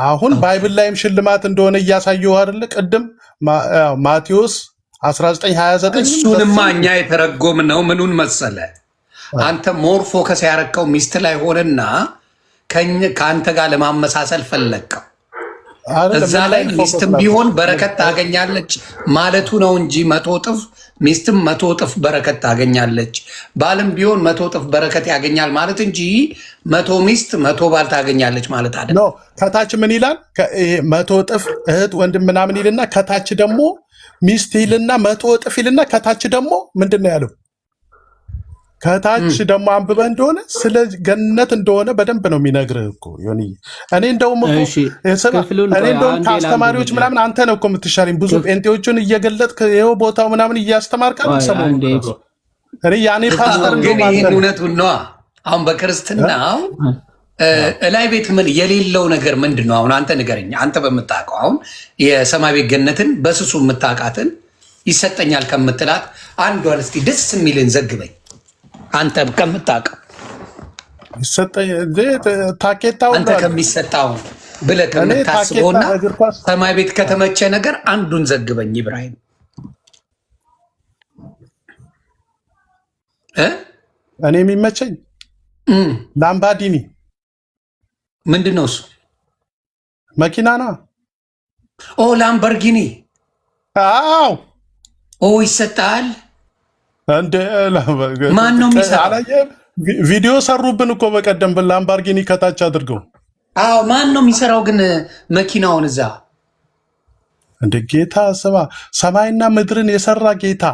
Speaker 1: አሁን ባይብል ላይም ሽልማት እንደሆነ እያሳየው አይደለ? ቅድም ማቴዎስ 19:29
Speaker 2: እሱንማ እኛ የተረጎም ነው። ምኑን መሰለ አንተ ሞር ፎከስ ያረከው ሚስት ላይ ሆነና ከአንተ ጋር ለማመሳሰል ፈለግከው። እዛ ላይ ሚስትም ቢሆን በረከት ታገኛለች ማለቱ ነው እንጂ 100 እጥፍ ሚስትም 100 እጥፍ በረከት ታገኛለች፣ ባልም ቢሆን 100 እጥፍ በረከት ያገኛል ማለት እንጂ 100 ሚስት 100 ባል ታገኛለች ማለት አይደለም።
Speaker 1: ነው ከታች ምን ይላል? 100 እጥፍ እህት ወንድም ምናምን ይልና ከታች ደግሞ ሚስት ይልና 100 እጥፍ ይልና ከታች ደግሞ ምንድን ነው ያለው? ከታች ደግሞ አንብበህ እንደሆነ ስለ ገነት እንደሆነ በደንብ ነው የሚነግርህ እኮ ዮኒ። እኔ እንደውም ከአስተማሪዎች ምናምን አንተ ነው እኮ የምትሻለኝ። ብዙ ጴንጤዎቹን እየገለጥክ ይኸው ቦታው ምናምን እያስተማርክ ሰሞኑን እኔ ያኔ ፓስተር
Speaker 2: ግን ይህን እውነቱን ነዋ። አሁን በክርስትናው እላይ ቤት ምን የሌለው ነገር ምንድን ነው? አሁን አንተ ንገረኝ። አንተ በምታውቀው አሁን የሰማይ ቤት ገነትን በስሱ የምታውቃትን ይሰጠኛል ከምትላት አንዷን እስኪ ደስ የሚልን ዘግበኝ። አንተ ከምታውቀው
Speaker 1: ታኬታው
Speaker 2: አንተ ከሚሰጣው ብለህ ከምታስበውና ሰማይ ቤት ከተመቸ ነገር አንዱን ዘግበኝ ኢብራሂም።
Speaker 1: እኔ የሚመቸኝ ላምባዲኒ
Speaker 2: ምንድን ነው እሱ?
Speaker 1: መኪና ነው።
Speaker 2: ላምበርጊኒ።
Speaker 1: አዎ
Speaker 2: ይሰጣል።
Speaker 1: እንደ
Speaker 2: ማን ነው የሚሰራው?
Speaker 1: ቪዲዮ ሰሩብን እኮ በቀደም ላምባርጊኒ ከታች አድርገው።
Speaker 2: ማን ነው የሚሰራው ግን መኪናውን እዛ?
Speaker 1: እንደ ጌታ ስማ፣ ሰማይና ምድርን የሰራ ጌታ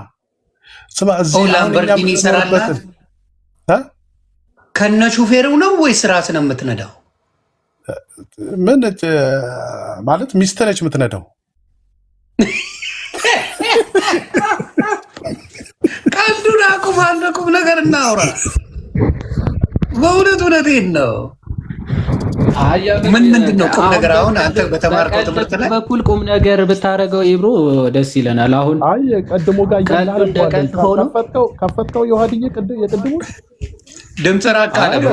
Speaker 1: ስማ። እዚህ
Speaker 2: ላምበርጊኒ ይሰራል ከነ ሹፌሩ ነው ወይስ ራስህ ነው የምትነዳው?
Speaker 1: ምን ማለት ሚስት ነች የምትነዳው?
Speaker 2: ቀልዱን አቁም፣ ቁም ነገር እናውራ። በእውነት እውነቴን ነው። ምንድን ነው ቁም ነገር? አሁን አንተ በተማርከው ትምህርት ላይ
Speaker 4: በኩል ቁም ነገር ብታደርገው ኢብሮ ደስ ይለናል። አሁን
Speaker 1: ቀድሞ ጋር ከፈትከው የውሃድዬ የቅድሙ
Speaker 2: ድምፅ ራቅ አለ።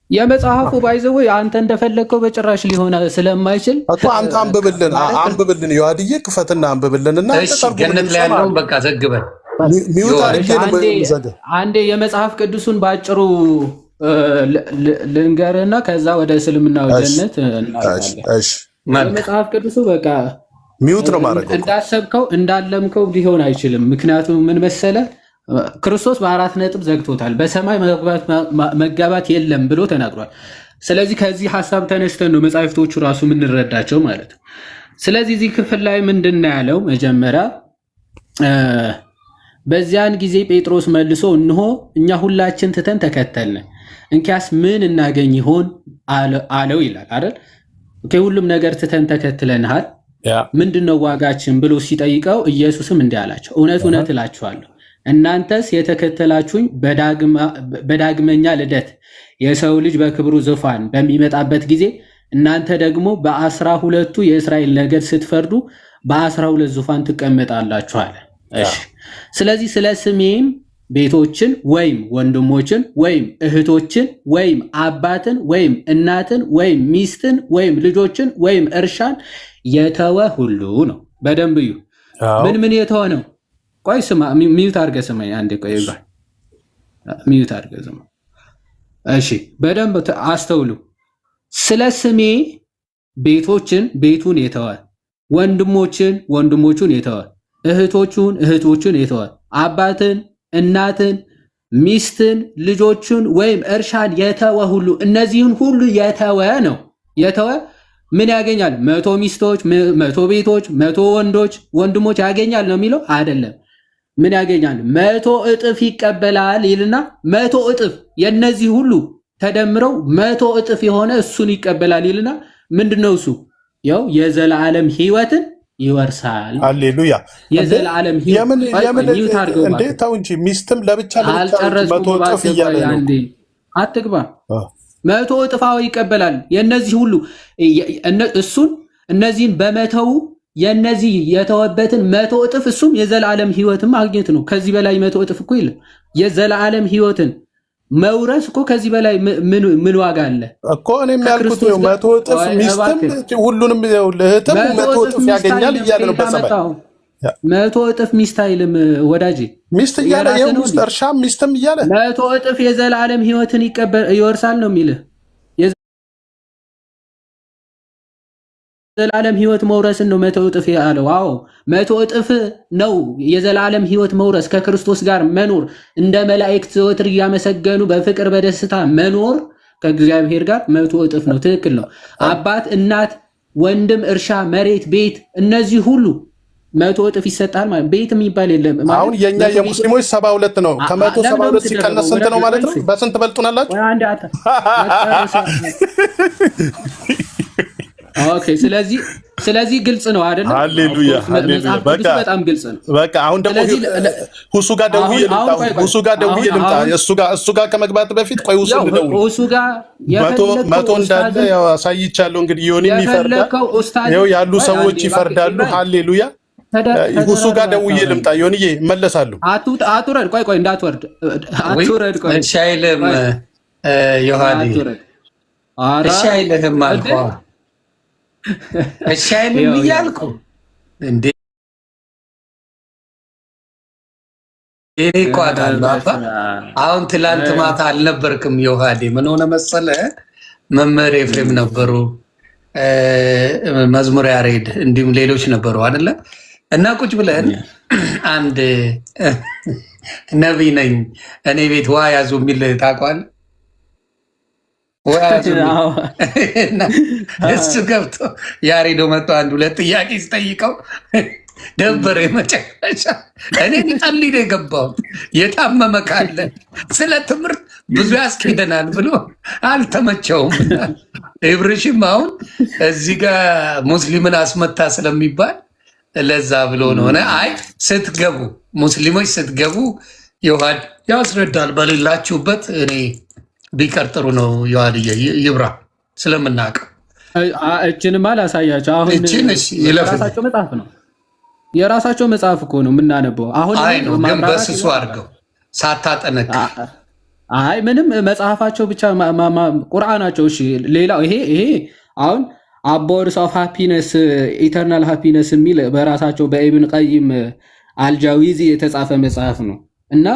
Speaker 4: የመጽሐፉ ባይዘው አንተ እንደፈለግከው በጭራሽ ሊሆን ስለማይችል
Speaker 1: እኮ አንተ አንብብልን የውሃድዬ ክፈትና አንብብልንና
Speaker 2: ገነት ላይ ያለውን በቃ ዘግበን
Speaker 4: አንዴ የመጽሐፍ ቅዱስን ባጭሩ ልንገርና ከዛ ወደ እስልምናው ጀነት እናወራለን። የመጽሐፍ ቅዱሱ በቃ
Speaker 1: ሚውት ነው ማድረግ
Speaker 4: እንዳሰብከው እንዳለምከው ሊሆን አይችልም። ምክንያቱም ምን መሰለ ክርስቶስ በ4 ነጥብ ዘግቶታል። በሰማይ መጋባት የለም ብሎ ተናግሯል። ስለዚህ ከዚህ ሐሳብ ተነስተን ነው መጽሐፍቶቹ ራሱ የምንረዳቸው ማለት ነው። ስለዚህ እዚህ ክፍል ላይ ምንድን ነው ያለው? መጀመሪያ በዚያን ጊዜ ጴጥሮስ መልሶ እንሆ እኛ ሁላችን ትተን ተከተልን፣ እንኪያስ ምን እናገኝ ይሆን አለው ይላል አይደል? ሁሉም ነገር ትተን ተከትለንሃል፣ ምንድነው ዋጋችን ብሎ ሲጠይቀው ኢየሱስም እንዲህ አላቸው፣ እውነት እውነት እላችኋለሁ እናንተስ የተከተላችሁኝ በዳግመኛ ልደት የሰው ልጅ በክብሩ ዙፋን በሚመጣበት ጊዜ እናንተ ደግሞ በ12ቱ የእስራኤል ነገድ ስትፈርዱ በ12 ዙፋን ትቀመጣላችሁ አለ። እሺ፣ ስለዚህ ስለ ስሜም ቤቶችን ወይም ወንድሞችን ወይም እህቶችን ወይም አባትን ወይም እናትን ወይም ሚስትን ወይም ልጆችን ወይም እርሻን የተወ ሁሉ ነው። በደንብ እዩ። ምን የተወ ነው? ቆይ ስማ፣ ሚዩት አድርገህ ስማኝ አንዴ። ቆይ ሚዩት አድርገህ ስማ። እሺ፣ በደንብ አስተውሉ። ስለ ስሜ ቤቱን የተወ፣ ወንድሞቹን የተወ፣ እህቶቹን የተወ፣ አባትን፣ እናትን፣ ሚስትን፣ ልጆቹን ወይም እርሻን የተወ ሁሉ እነዚህን ሁሉ የተወ ነው። የተወ ምን ያገኛል? 100 ሚስቶች፣ 100 ቤቶች፣ 100 ወንድሞች ያገኛል ነው የሚለው አይደለም። ምን ያገኛል? 100 እጥፍ ይቀበላል ይልና 100 እጥፍ የነዚህ ሁሉ ተደምረው 100 እጥፍ የሆነ እሱን ይቀበላል ይልና ምንድነው እሱ? ያው የዘላለም ሕይወትን ይወርሳል።
Speaker 1: ሃሌሉያ!
Speaker 4: የዘላለም ሕይወት
Speaker 1: እንዴት ታው እንጂ ሚስትም ለብቻ 100 እጥፍ እያለ ነው።
Speaker 4: አትግባ 100 እጥፋው ይቀበላል። የነዚህ ሁሉ እሱን እነዚህን በመተው የነዚህ የተወበትን 100 እጥፍ እሱም የዘላለም ሕይወትን ማግኘት ነው። ከዚህ በላይ 100 እጥፍ እኮ የለም። የዘላለም ሕይወትን መውረስ እኮ ከዚህ በላይ ምን ዋጋ አለ
Speaker 1: እኮ? እኔም ያልኩት ነው 100 እጥፍ ሚስትም ሁሉንም ለህተም 100 እጥፍ ያገኛል እያለ ነው። በሰማይ
Speaker 4: 100 እጥፍ ሚስት አይልም ወዳጄ፣
Speaker 1: ሚስት እያለ ይሄን ውስጥ እርሻም ሚስትም እያለ
Speaker 4: 100 እጥፍ የዘላለም ሕይወትን ይወርሳል ነው የሚልህ። የዘላለም ሕይወት መውረስን ነው 100 እጥፍ ያለው። አዎ 100 እጥፍ ነው የዘላለም ሕይወት መውረስ፣ ከክርስቶስ ጋር መኖር፣ እንደ መላእክት ዘወትር እያመሰገኑ በፍቅር በደስታ መኖር ከእግዚአብሔር ጋር 100 እጥፍ ነው። ትክክል ነው። አባት፣ እናት፣ ወንድም፣ እርሻ፣ መሬት፣ ቤት እነዚህ ሁሉ 100 እጥፍ ይሰጣል ማለት ቤት የሚባል የለም።
Speaker 1: አሁን የኛ የሙስሊሞች 72 ነው። ከመቶ 72 ሲቀነስ ስንት ነው ማለት ነው? በስንት በልጡናላችሁ? ኦኬ ስለዚህ ግልጽ ነው አይደል? ሃሌሉያ ሃሌሉያ።
Speaker 4: በጣም ግልጽ ነው።
Speaker 1: በቃ አሁን ደግሞ ሁሱ ጋር ደውዬ ልምጣ። እሱ ጋር ከመግባት በፊት ቆይ ሁሱ ጋር መቶ እንዳለ ያው አሳይቻለሁ። እንግዲህ ዮኒም ይፈርዳል፣ ይኸው ያሉ ሰዎች ይፈርዳሉ። ሃሌሉያ። ሁሱ ጋር ደውዬ ልምጣ። ዮኒዬ እመለሳለሁ።
Speaker 4: አትውረድ፣ ቆይ እንዳትወርድ፣ አትውረድ። ቆይ
Speaker 2: እሺ አይልም ዮሐንስ፣ እሺ አይልም አልኩህ። እሺ አይልም እያልኩ እንዴ እኔ እኮ አውቃለሁ። አሁን ትላንት ማታ አልነበርክም ዮሐዴ? ምን ሆነ መሰለህ፣ መምህር ኤፍሬም ነበሩ፣ መዝሙር ያሬድ እንዲሁም ሌሎች ነበሩ አይደለ? እና ቁጭ ብለን አንድ ነቢይ ነኝ እኔ ቤት ዋ ያዙ የሚል ታውቀዋለህ? እሱ ገብቶ ያሬዶ መጥቶ አንድ ሁለት ጥያቄ ሲጠይቀው ደበረ። የመጨረሻ እኔ ሊጠልይ ነው የገባሁት። የታመመ ካለ ስለ ትምህርት ብዙ ያስኬደናል ብሎ አልተመቸውም። ኢብሪሽም አሁን እዚህ ጋር ሙስሊምን አስመታ ስለሚባል ለዛ ብሎ ነው። አይ ስትገቡ ሙስሊሞች ስትገቡ ዮሐድ ያስረዳል። በሌላችሁበት እኔ ቢቀር ጥሩ ነው። ዮሐድዬ ይብራ ስለምናውቀው
Speaker 4: እችንማ ላሳያቸው። አሁን የራሳቸው መጽሐፍ ነው፣ የራሳቸው መጽሐፍ እኮ ነው የምናነበው። አሁን
Speaker 2: አይ ነው ግን በስሱ አድርገው ሳታጠነቅ
Speaker 4: አይ ምንም መጽሐፋቸው ብቻ ቁርአናቸው። እሺ ሌላው ይሄ አሁን አቦርስ ኦፍ ሃፒነስ ኢተርናል ሃፒነስ የሚል በራሳቸው በኢብን ቀይም አልጃዊዚ የተጻፈ መጽሐፍ ነው። እና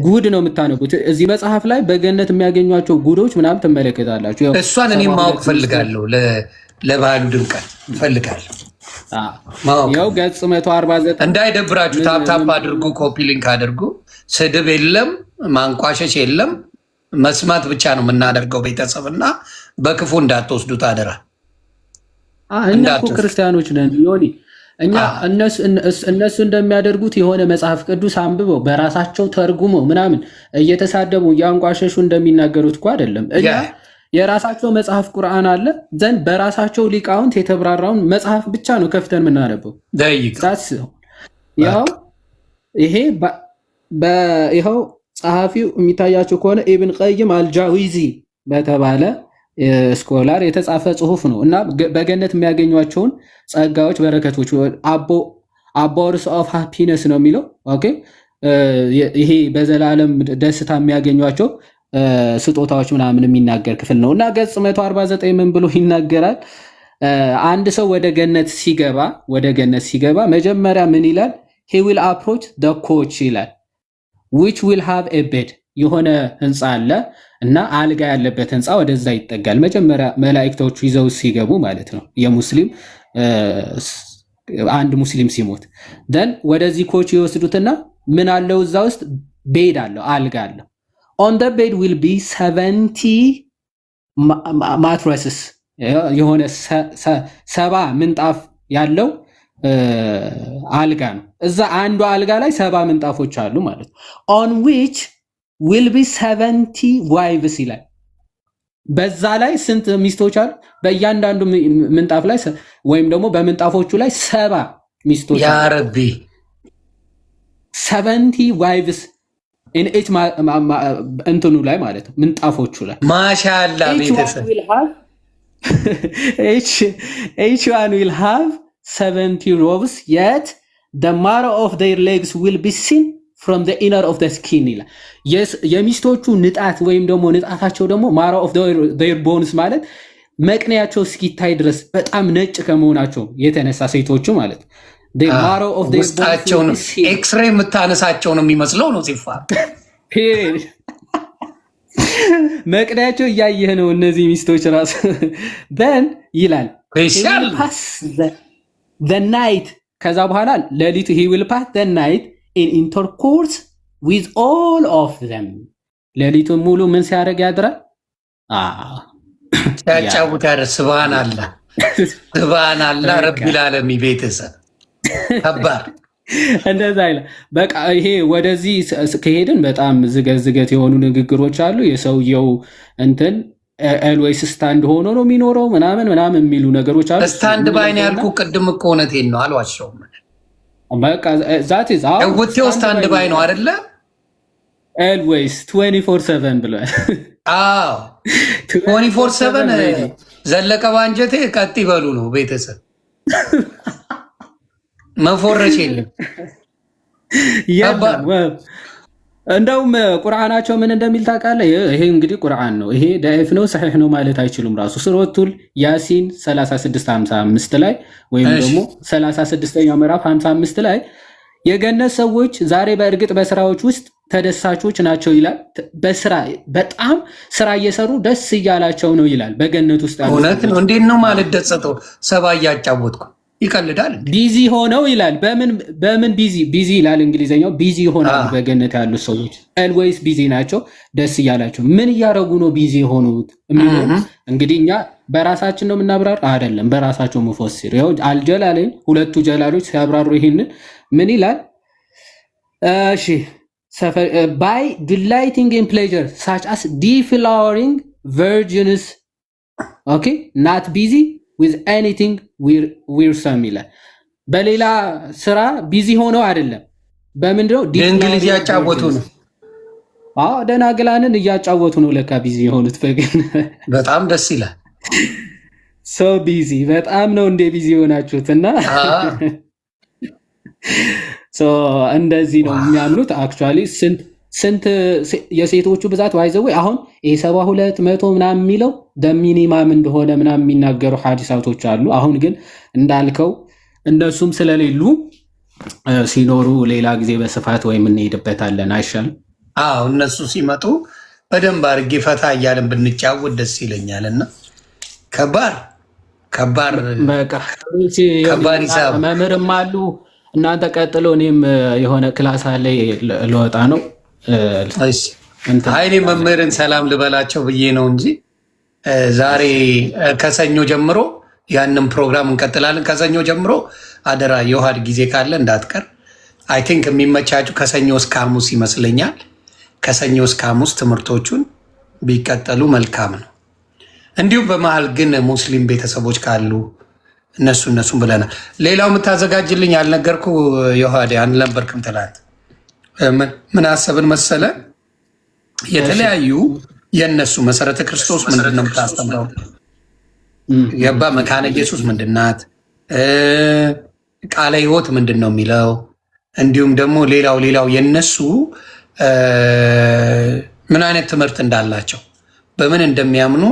Speaker 4: ጉድ ነው የምታነቡት። እዚህ መጽሐፍ ላይ በገነት የሚያገኟቸው ጉዶች ምናምን ትመለከታላችሁ።
Speaker 2: እሷን እኔ ማወቅ ፈልጋለሁ፣ ለባህሉ ድምቀት ፈልጋለሁ።
Speaker 4: ያው ገጽ 149
Speaker 2: እንዳይደብራችሁ ታፕታፕ አድርጉ፣ ኮፒ ሊንክ አድርጉ። ስድብ የለም፣ ማንቋሸሽ የለም፣ መስማት ብቻ ነው የምናደርገው። ቤተሰብ እና በክፉ እንዳትወስዱት አደራ።
Speaker 4: እኛ እኮ ክርስቲያኖች ነን ዮኒ። እኛ እነሱ እንደሚያደርጉት የሆነ መጽሐፍ ቅዱስ አንብበው በራሳቸው ተርጉመው ምናምን እየተሳደቡ እያንቋሸሹ እንደሚናገሩት እኮ አይደለም። እኛ የራሳቸው መጽሐፍ ቁርአን አለ ዘንድ በራሳቸው ሊቃውንት የተብራራውን መጽሐፍ ብቻ ነው ከፍተን የምናነበው። ያው ይሄ ይኸው ጸሐፊው የሚታያቸው ከሆነ ኢብን ቀይም አልጃዊዚ በተባለ ስኮላር የተጻፈ ጽሁፍ ነው እና በገነት የሚያገኟቸውን ጸጋዎች፣ በረከቶች አቦርስ ኦፍ ሃፒነስ ነው የሚለው። ኦኬ ይሄ በዘላለም ደስታ የሚያገኟቸው ስጦታዎች ምናምን የሚናገር ክፍል ነው እና ገጽ 149 ምን ብሎ ይናገራል? አንድ ሰው ወደ ገነት ሲገባ መጀመሪያ ምን ይላል? he will approach the coach ይላል which will have a bed የሆነ ህንፃ አለ እና አልጋ ያለበት ህንፃ ወደዛ ይጠጋል። መጀመሪያ መላእክቶቹ ይዘው ሲገቡ ማለት ነው። የሙስሊም አንድ ሙስሊም ሲሞት ደን ወደዚህ ኮች ይወስዱትና ምን አለው እዛ ውስጥ ቤድ አለው፣ አልጋ አለው። on the bed will be 70 mattresses የሆነ 70 ምንጣፍ ያለው አልጋ ነው። እዛ አንዱ አልጋ ላይ 70 ምንጣፎች አሉ ማለት ነው። on which will be 70 wives ይላል። በዛ ላይ ስንት ሚስቶች አሉ? በእያንዳንዱ ምንጣፍ ላይ ወይም ደግሞ በምንጣፎቹ ላይ 70 ሚስቶች
Speaker 2: ያ ረቢ
Speaker 4: 70 wives in each እንትኑ ላይ ማለት ነው ምንጣፎቹ ላይ
Speaker 2: ማሻአላ ቤተሰብ
Speaker 4: each one will have 70 robes yet the marrow of their legs will be seen from the inner of the skin ይላል። የሚስቶቹ ንጣት ወይም ደግሞ ንጣታቸው ደግሞ marrow of their bones ማለት መቅኔያቸው እስኪታይ ድረስ በጣም ነጭ ከመሆናቸው የተነሳ ሴቶቹ ማለት the marrow of their bones
Speaker 2: ኤክስሬ የምታነሳቸው ነው የሚመስለው ነው ሲፋር
Speaker 4: መቅኔያቸው እያየህ ነው እነዚህ ሚስቶች ራሱ then ይላል the night ከዛ በኋላ ሌሊቱ he will pass the night in intercourse with all of them ሌሊቱን ሙሉ ምን ሲያደርግ ያድራል?
Speaker 2: ያጫውታል። ሱብሃንአላህ ሱብሃንአላህ ረቢል ዓለሚን ቤተሰብ ከባድ
Speaker 4: እንደዛ አይደለም። በቃ ይሄ ወደዚህ ከሄድን በጣም ዝገት የሆኑ ንግግሮች አሉ። የሰውየው እንትን ኤልዌይስ ስታንድ ሆኖ ነው የሚኖረው ምናምን የሚሉ ነገሮች አሉ።
Speaker 2: ስታንድ ባይ ነው ያልኩህ ቅድም እኮ እውነቴን ነው አልዋሸሁም።
Speaker 4: በቃ ዛት ኢዝ
Speaker 2: ውቴው ስታንድ ባይ ነው አይደለ?
Speaker 4: ኤልዌይስ 24/7 ብሏል።
Speaker 2: አዎ 24/7 ዘለቀ ባንጀቴ ቀጥ ይበሉ ነው ቤተሰብ መፎረሽ የለም።
Speaker 4: እንደውም ቁርአናቸው ምን እንደሚል ታውቃለህ? ይሄ እንግዲህ ቁርአን ነው። ይሄ ዳኢፍ ነው ሰሒህ ነው ማለት አይችሉም። ራሱ ሱረቱል ያሲን 36:55 ላይ ወይም ደግሞ 36ኛው ምዕራፍ 55 ላይ የገነት ሰዎች ዛሬ በእርግጥ በስራዎች ውስጥ ተደሳቾች ናቸው ይላል። በስራ በጣም ስራ እየሰሩ ደስ እያላቸው ነው ይላል። በገነት ውስጥ ያሉ
Speaker 2: እውነት ነው። እንዴት ነው ማለት ደጸተው ሰባ እያጫወትኩ ይቀልዳል።
Speaker 4: ቢዚ ሆነው ይላል። በምን ቢዚ ይላል እንግሊዘኛው ቢዚ ሆነው በገነት ያሉ ሰዎች ኦልዌይስ ቢዚ ናቸው፣ ደስ እያላቸው። ምን እያደረጉ ነው ቢዚ የሆኑት? እንግዲህ እኛ በራሳችን ነው የምናብራር አይደለም፣ በራሳቸው ሙፈሲር ያው አልጀላለኝ ሁለቱ ጀላሎች ሲያብራሩ ይሄንን ምን ይላል? እሺ by delighting in pleasure such as deflowering virgins, okay, not busy with anything wearsome ይላል። በሌላ ስራ ቢዚ ሆነው አይደለም። በምንድነው
Speaker 2: እንግሊዝ ያጫወቱ ነው?
Speaker 4: አዎ ደናግላንን እያጫወቱ ነው ለካ ቢዚ የሆኑት።
Speaker 2: በጣም ደስ ይላል።
Speaker 4: ሶ ቢዚ በጣም ነው እንደ ቢዚ የሆናችሁትና እንደዚህ ነው የሚያምኑት። አክቹዋሊ ስንት የሴቶቹ ብዛት ዋይዘው አሁን የ72 መቶ ምናምን የሚለው ሚኒማም እንደሆነ ምናምን የሚናገሩ ሐዲሳቶች አሉ። አሁን ግን እንዳልከው እነሱም ስለሌሉ ሲኖሩ ሌላ ጊዜ በስፋት ወይም እንሄድበታለን አይሻልም?
Speaker 2: አዎ እነሱ ሲመጡ በደንብ አድርጌ ፈታ እያለን ብንጫወት ደስ ይለኛልና ከባድ ሂሳብ
Speaker 4: መምህርም አሉ። እናንተ ቀጥሎ እኔም የሆነ ክላስ አለ ልወጣ ነው።
Speaker 2: እኔ መምህርን ሰላም ልበላቸው ብዬ ነው እንጂ ዛሬ ከሰኞ ጀምሮ ያንን ፕሮግራም እንቀጥላለን። ከሰኞ ጀምሮ አደራ የውሃድ ጊዜ ካለ እንዳትቀር። አይ ቲንክ የሚመቻችሁ ከሰኞ እስከ ሐሙስ ይመስለኛል። ከሰኞ እስከ ሐሙስ ትምህርቶቹን ቢቀጠሉ መልካም ነው። እንዲሁም በመሀል ግን ሙስሊም ቤተሰቦች ካሉ እነሱን ብለናል። ሌላው የምታዘጋጅልኝ ያልነገርኩ የውሃዴ አልነበርክም ትላት። ምን አሰብን መሰለ? የተለያዩ የእነሱ መሰረተ ክርስቶስ ምንድን ነው የምታስተምረው? ገባ? መካነ ኢየሱስ ምንድናት? ቃለ ሕይወት ምንድን ነው የሚለው? እንዲሁም ደግሞ ሌላው የእነሱ ምን አይነት ትምህርት እንዳላቸው በምን እንደሚያምኑ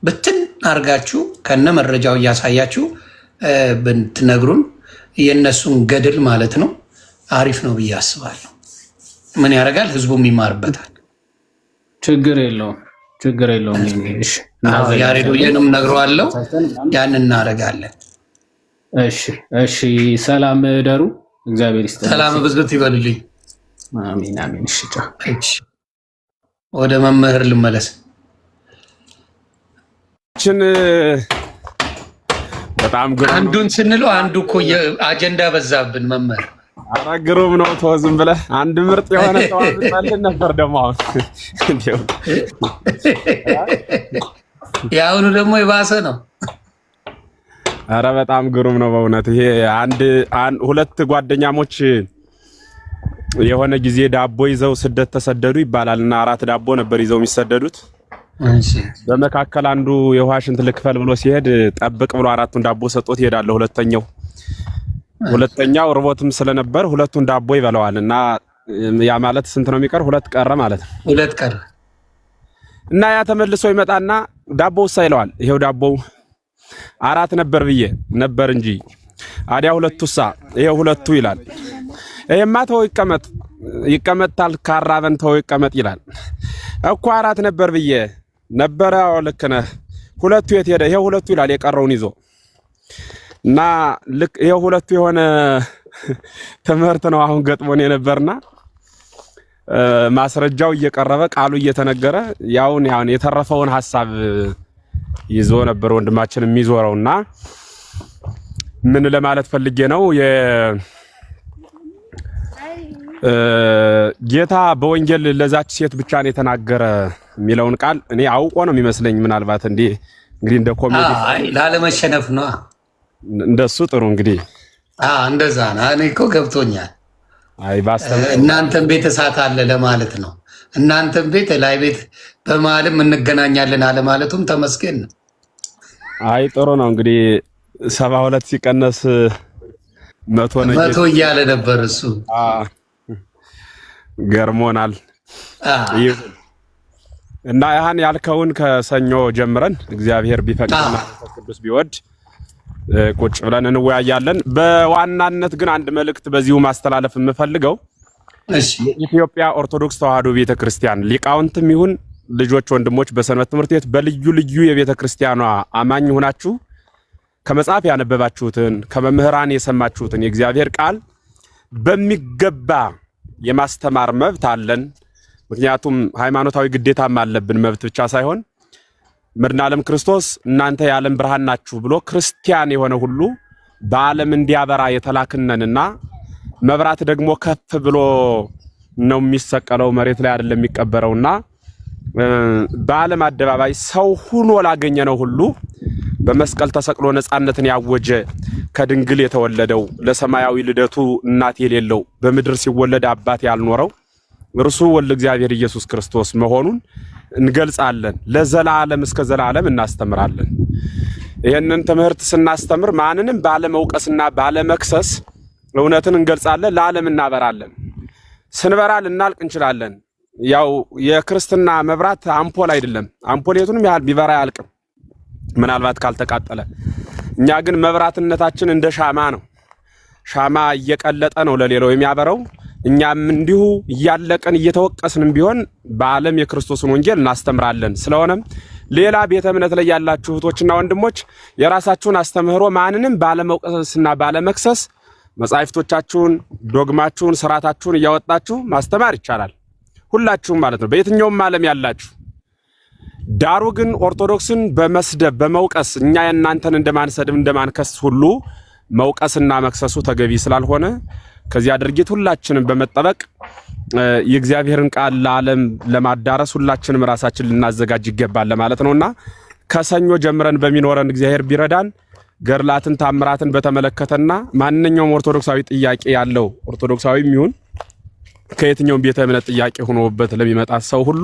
Speaker 2: ብትን አርጋችሁ ከነ መረጃው እያሳያችሁ ብትነግሩን የእነሱን ገድል ማለት ነው አሪፍ ነው ብዬ አስባለሁ። ምን ያደርጋል? ህዝቡም ይማርበታል።
Speaker 4: ችግር የለውም።
Speaker 2: ያሬዶዬንም ነግረዋለሁ። ያን እናደርጋለን።
Speaker 4: እሺ ሰላም ደሩ። እግዚአብሔር ይስጥልኝ።
Speaker 2: ሰላም ብዝት ይበልልኝ።
Speaker 4: አሜን። እሺ
Speaker 2: ወደ መምህር ልመለስ።
Speaker 5: በጣም
Speaker 2: አንዱን ስንለው አንዱ እኮ አጀንዳ በዛብን። መምህር
Speaker 5: አራግሩም ነው። ተው ዝም ብለህ አንድ ምርጥ የሆነ ተዋብጣለን ነበር። ደግሞ አሁን
Speaker 2: ያውኑ ደግሞ የባሰ ነው።
Speaker 5: አረ በጣም ግሩም ነው በእውነት። ይሄ ሁለት ጓደኛሞች የሆነ ጊዜ ዳቦ ይዘው ስደት ተሰደዱ ይባላልና 4 ዳቦ ነበር ይዘው የሚሰደዱት። በመካከል አንዱ የውሃ ሽንት ልክፈል ብሎ ሲሄድ ጠብቅ ብሎ 4ቱን ዳቦ ሰጥቶት ይሄዳል። ሁለተኛው ርቦትም ስለነበር 2ቱን ዳቦ ይበላዋል እና ያ ማለት ስንት ነው የሚቀር? 2 ቀረ ማለት ነው።
Speaker 2: 2 ቀረ
Speaker 5: እና ያ ተመልሶ ይመጣና ዳቦው ሳይለዋል። ይሄው ዳቦው 4 ነበር ብዬ ነበር እንጂ አዲያ 2ቱሳ ይሄው 2ቱ ይላል። ይሄማ ተው ይቀመጣል ካራበን ተው ይቀመጥ ይላል እኮ 4 ነበር ብዬ ነበር። አዎ ልክ ነህ። 2ቱ የት ሄደ? ይሄው 2ቱ ይላል የቀረውን ይዞ እና ልክ ይሄው 2ቱ የሆነ ትምህርት ነው አሁን ገጥሞን የነበርና ማስረጃው እየቀረበ ቃሉ እየተነገረ ያውን የተረፈውን ሐሳብ ይዞ ነበር ወንድማችን የሚዞረውና ምን ለማለት ፈልጌ ነው ጌታ በወንጌል ለዛች ሴት ብቻ ነው የተናገረ የሚለውን ቃል እኔ አውቆ ነው የሚመስለኝ። ምናልባት እንግዲህ እንደ ኮሜዲ
Speaker 2: ላለመሸነፍ ነው
Speaker 5: እንደሱ ጥሩ እንግዲህ
Speaker 2: እንደዛ ነው። እኔ እኮ ገብቶኛል።
Speaker 5: አይ
Speaker 2: እናንተም ቤት እሳት አለ ለማለት ነው። እናንተም ቤት ላይ ቤት በመሀልም እንገናኛለን አለ ማለቱም ተመስገን ነው።
Speaker 5: አይ ጥሩ ነው እንግዲህ 72 ሲቀነስ 100 ነው
Speaker 2: 100 እያለ ነበር እሱ።
Speaker 5: ገርሞናል። እና ያን ያልከውን ከሰኞ ጀምረን እግዚአብሔር ቢፈቅድና ቅዱስ ቢወድ ቁጭ ብለን እንወያያለን። በዋናነት ግን አንድ መልእክት በዚሁ ማስተላለፍ የምፈልገው የኢትዮጵያ ኦርቶዶክስ ተዋሕዶ ቤተክርስቲያን ሊቃውንትም ይሁን ልጆች፣ ወንድሞች በሰንበት ትምህርት ቤት በልዩ ልዩ የቤተክርስቲያኗ አማኝ ሆናችሁ ከመጽሐፍ ያነበባችሁትን ከመምህራን የሰማችሁትን የእግዚአብሔር ቃል በሚገባ የማስተማር መብት አለን። ምክንያቱም ሃይማኖታዊ ግዴታም አለብን። መብት ብቻ ሳይሆን መድኃኔዓለም ክርስቶስ እናንተ የዓለም ብርሃን ናችሁ ብሎ ክርስቲያን የሆነ ሁሉ በዓለም እንዲያበራ የተላክነንና መብራት ደግሞ ከፍ ብሎ ነው የሚሰቀለው፣ መሬት ላይ አይደለም የሚቀበረውና በዓለም አደባባይ ሰው ሁኖ ላገኘነው ሁሉ በመስቀል ተሰቅሎ ነፃነትን ያወጀ ከድንግል የተወለደው ለሰማያዊ ልደቱ እናት የሌለው በምድር ሲወለድ አባት ያልኖረው እርሱ ወልደ እግዚአብሔር ኢየሱስ ክርስቶስ መሆኑን እንገልጻለን። ለዘላለም እስከ ዘላለም እናስተምራለን። ይሄንን ትምህርት ስናስተምር ማንንም ባለመውቀስና ባለመክሰስ እውነትን እንገልጻለን፣ ለዓለም እናበራለን። ስንበራ ልናልቅ እንችላለን። ያው የክርስትና መብራት አምፖል አይደለም። አምፖል የቱንም ያህል ቢበራ አያልቅም ምናልባት ካልተቃጠለ። እኛ ግን መብራትነታችን እንደ ሻማ ነው። ሻማ እየቀለጠ ነው ለሌላው የሚያበራው። እኛም እንዲሁ እያለቀን እየተወቀስንም ቢሆን በዓለም የክርስቶስን ወንጌል እናስተምራለን። ስለሆነም ሌላ ቤተ እምነት ላይ ያላችሁ እህቶችና ወንድሞች የራሳችሁን አስተምህሮ ማንንም ባለመውቀስና ባለመክሰስ መጻሕፍቶቻችሁን፣ ዶግማችሁን፣ ስርዓታችሁን እያወጣችሁ ማስተማር ይቻላል። ሁላችሁም ማለት ነው በየትኛውም ዓለም ያላችሁ። ዳሩ ግን ኦርቶዶክስን በመስደብ በመውቀስ እኛ የእናንተን እንደማንሰድብ እንደማንከስ ሁሉ መውቀስና መክሰሱ ተገቢ ስላልሆነ ከዚያ ድርጊት ሁላችንም በመጠበቅ የእግዚአብሔርን ቃል ለዓለም ለማዳረስ ሁላችንም ራሳችን ልናዘጋጅ ይገባል ለማለት ነውና ከሰኞ ጀምረን በሚኖረን እግዚአብሔር ቢረዳን ገድላትን ታምራትን በተመለከተና ማንኛውም ኦርቶዶክሳዊ ጥያቄ ያለው ኦርቶዶክሳዊም ይሁን ከየትኛውም ቤተ እምነት ጥያቄ ሆኖበት ለሚመጣ ሰው ሁሉ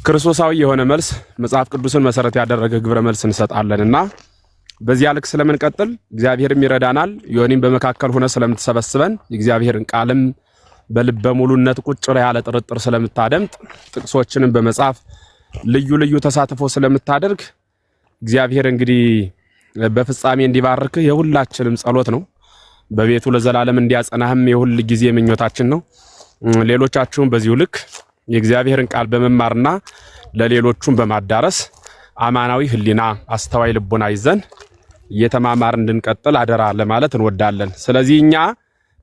Speaker 5: ክርስቶሳዊ የሆነ መልስ መጽሐፍ ቅዱስን መሰረት ያደረገ ግብረ መልስ እንሰጣለንና በዚያ ልክ ስለምንቀጥል እግዚአብሔርም ይረዳናል። ዮኒም በመካከል ሆነ ስለምትሰበስበን የእግዚአብሔርን ቃልም በልበ ሙሉነት ቁጭ ላይ ያለ ጥርጥር ስለምታደምጥ ጥቅሶችንም በመጻፍ ልዩ ልዩ ተሳትፎ ስለምታደርግ እግዚአብሔር እንግዲህ በፍጻሜ እንዲባርክ የሁላችንም ጸሎት ነው። በቤቱ ለዘላለም እንዲያጸናህም የሁል ጊዜ ምኞታችን ነው። ሌሎቻችሁም በዚሁ ልክ የእግዚአብሔርን ቃል በመማርና ለሌሎቹም በማዳረስ አማናዊ ህሊና አስተዋይ ልቦና ይዘን እየተማማር እንድንቀጥል አደራ ለማለት እንወዳለን። ስለዚህ እኛ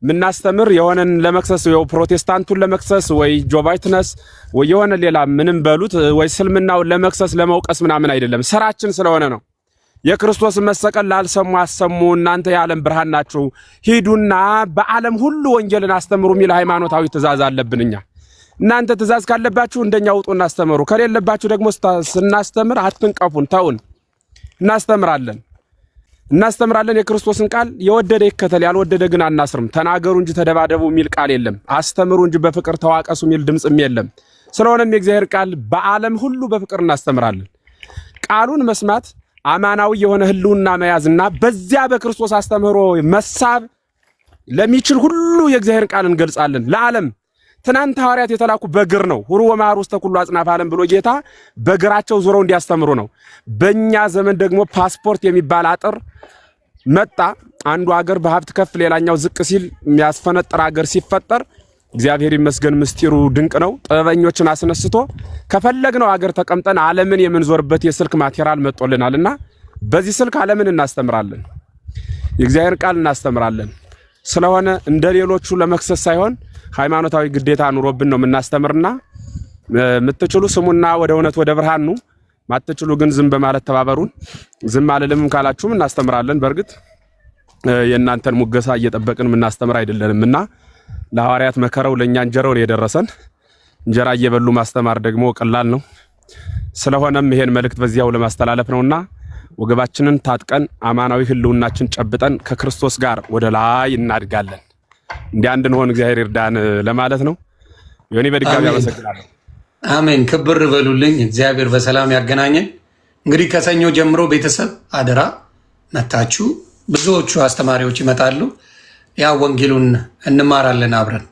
Speaker 5: ምናስተምር የሆነን ለመክሰስ ወይ ፕሮቴስታንቱን ለመክሰስ ወይ ጆቫይትነስ ወይ የሆነ ሌላ ምንም በሉት ወይ ስልምናው ለመክሰስ ለመውቀስ ምናምን አይደለም፣ ስራችን ስለሆነ ነው። የክርስቶስ መሰቀል ላልሰሙ አሰሙ፣ እናንተ የዓለም ብርሃን ናችሁ፣ ሂዱና በዓለም ሁሉ ወንጌልን አስተምሩ የሚል ሃይማኖታዊ ትእዛዝ አለብን እኛ። እናንተ ትእዛዝ ካለባችሁ እንደኛ ውጡ እናስተምሩ፣ ከሌለባችሁ ደግሞ ስናስተምር አትንቀፉን፣ ተውን። እናስተምራለን የክርስቶስን ቃል የወደደ ይከተል፣ ያልወደደ ግን አናስርም። ተናገሩ እንጂ ተደባደቡ የሚል ቃል የለም። አስተምሩ እንጂ በፍቅር ተዋቀሱ የሚል ድምጽም የለም። ስለሆነም የእግዚአብሔር ቃል በዓለም ሁሉ በፍቅር እናስተምራለን። ቃሉን መስማት አማናዊ የሆነ ህልውና መያዝና በዚያ በክርስቶስ አስተምህሮ መሳብ ለሚችል ሁሉ የእግዚአብሔር ቃል እንገልጻለን ለዓለም። ትናንት ሐዋርያት የተላኩ በእግር ነው። ሁሩ ወማሩ ውስተ ኩሉ አጽናፈ ዓለም ብሎ ጌታ በእግራቸው ዙረው እንዲያስተምሩ ነው። በእኛ ዘመን ደግሞ ፓስፖርት የሚባል አጥር መጣ። አንዱ ሀገር በሀብት ከፍ ሌላኛው ዝቅ ሲል የሚያስፈነጥር ሀገር ሲፈጠር እግዚአብሔር ይመስገን ምስጢሩ ድንቅ ነው። ጥበበኞችን አስነስቶ ከፈለግነው ሀገር ተቀምጠን ዓለምን የምንዞርበት የስልክ ማቴሪያል መጥቶልናልና በዚህ ስልክ ዓለምን እናስተምራለን፣ የእግዚአብሔር ቃል እናስተምራለን። ስለሆነ እንደሌሎቹ ለመክሰስ ሳይሆን ሃይማኖታዊ ግዴታ ኑሮብን ነው የምናስተምርና የምትችሉ ስሙና ወደ እውነት ወደ ብርሃን ነው፣ ማትችሉ ግን ዝም በማለት ተባበሩን። ዝም አልልም ካላችሁም እናስተምራለን። በእርግጥ የእናንተን ሙገሳ እየጠበቅን የምናስተምር አይደለንምና ለሐዋርያት መከረው ለኛ እንጀራውን የደረሰን እንጀራ እየበሉ ማስተማር ደግሞ ቀላል ነው። ስለሆነም ይሄን መልእክት በዚያው ለማስተላለፍ ነውና ወገባችንን ታጥቀን አማናዊ ህልውናችን ጨብጠን ከክርስቶስ ጋር ወደ ላይ እናድጋለን። እንዲህ አንድ እንሆን እግዚአብሔር ይርዳን ለማለት ነው። ዮኒ በድጋሚ አመሰግናለሁ።
Speaker 2: አሜን። ክብር በሉልኝ። እግዚአብሔር በሰላም ያገናኘን። እንግዲህ ከሰኞ ጀምሮ ቤተሰብ አደራ መታችሁ፣ ብዙዎቹ አስተማሪዎች ይመጣሉ። ያ ወንጌሉን እንማራለን አብረን።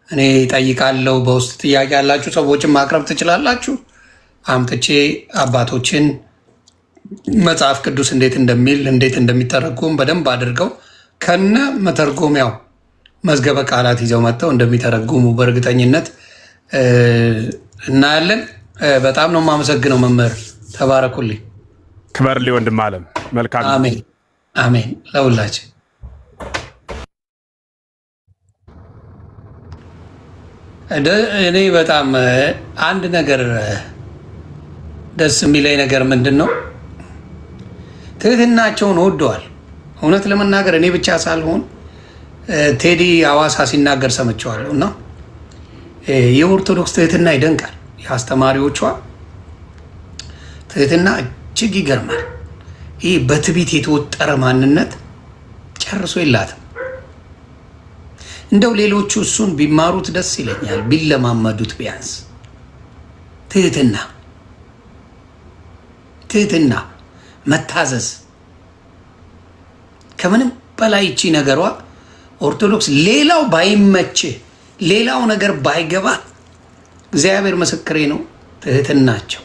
Speaker 2: እኔ ጠይቃለሁ። በውስጥ ጥያቄ ያላችሁ ሰዎችን ማቅረብ ትችላላችሁ። አምጥቼ አባቶችን መጽሐፍ ቅዱስ እንዴት እንደሚል እንዴት እንደሚተረጎም በደንብ አድርገው ከነ መተርጎሚያው መዝገበ ቃላት ይዘው መጥተው እንደሚተረጉሙ በእርግጠኝነት እናያለን። በጣም ነው የማመሰግነው መምህር፣ ተባረኩልኝ።
Speaker 5: ክበርልኝ ወንድም ዓለም። መልካም።
Speaker 2: አሜን አሜን። ለሁላችን እኔ በጣም አንድ ነገር ደስ የሚለኝ ነገር ምንድን ነው? ትህትናቸውን ወደዋል። እውነት ለመናገር እኔ ብቻ ሳልሆን ቴዲ አዋሳ ሲናገር ሰምቸዋለሁ እና የኦርቶዶክስ ትህትና ይደንቃል። የአስተማሪዎቿ ትህትና እጅግ ይገርማል። ይህ በትዕቢት የተወጠረ ማንነት ጨርሶ የላትም። እንደው ሌሎቹ እሱን ቢማሩት ደስ ይለኛል፣ ቢለማመዱት ቢያንስ። ትህትና፣ መታዘዝ ከምንም በላይ እቺ ነገሯ ኦርቶዶክስ ሌላው ባይመችህ ሌላው ነገር ባይገባ እግዚአብሔር ምስክሬ ነው ትህትናቸው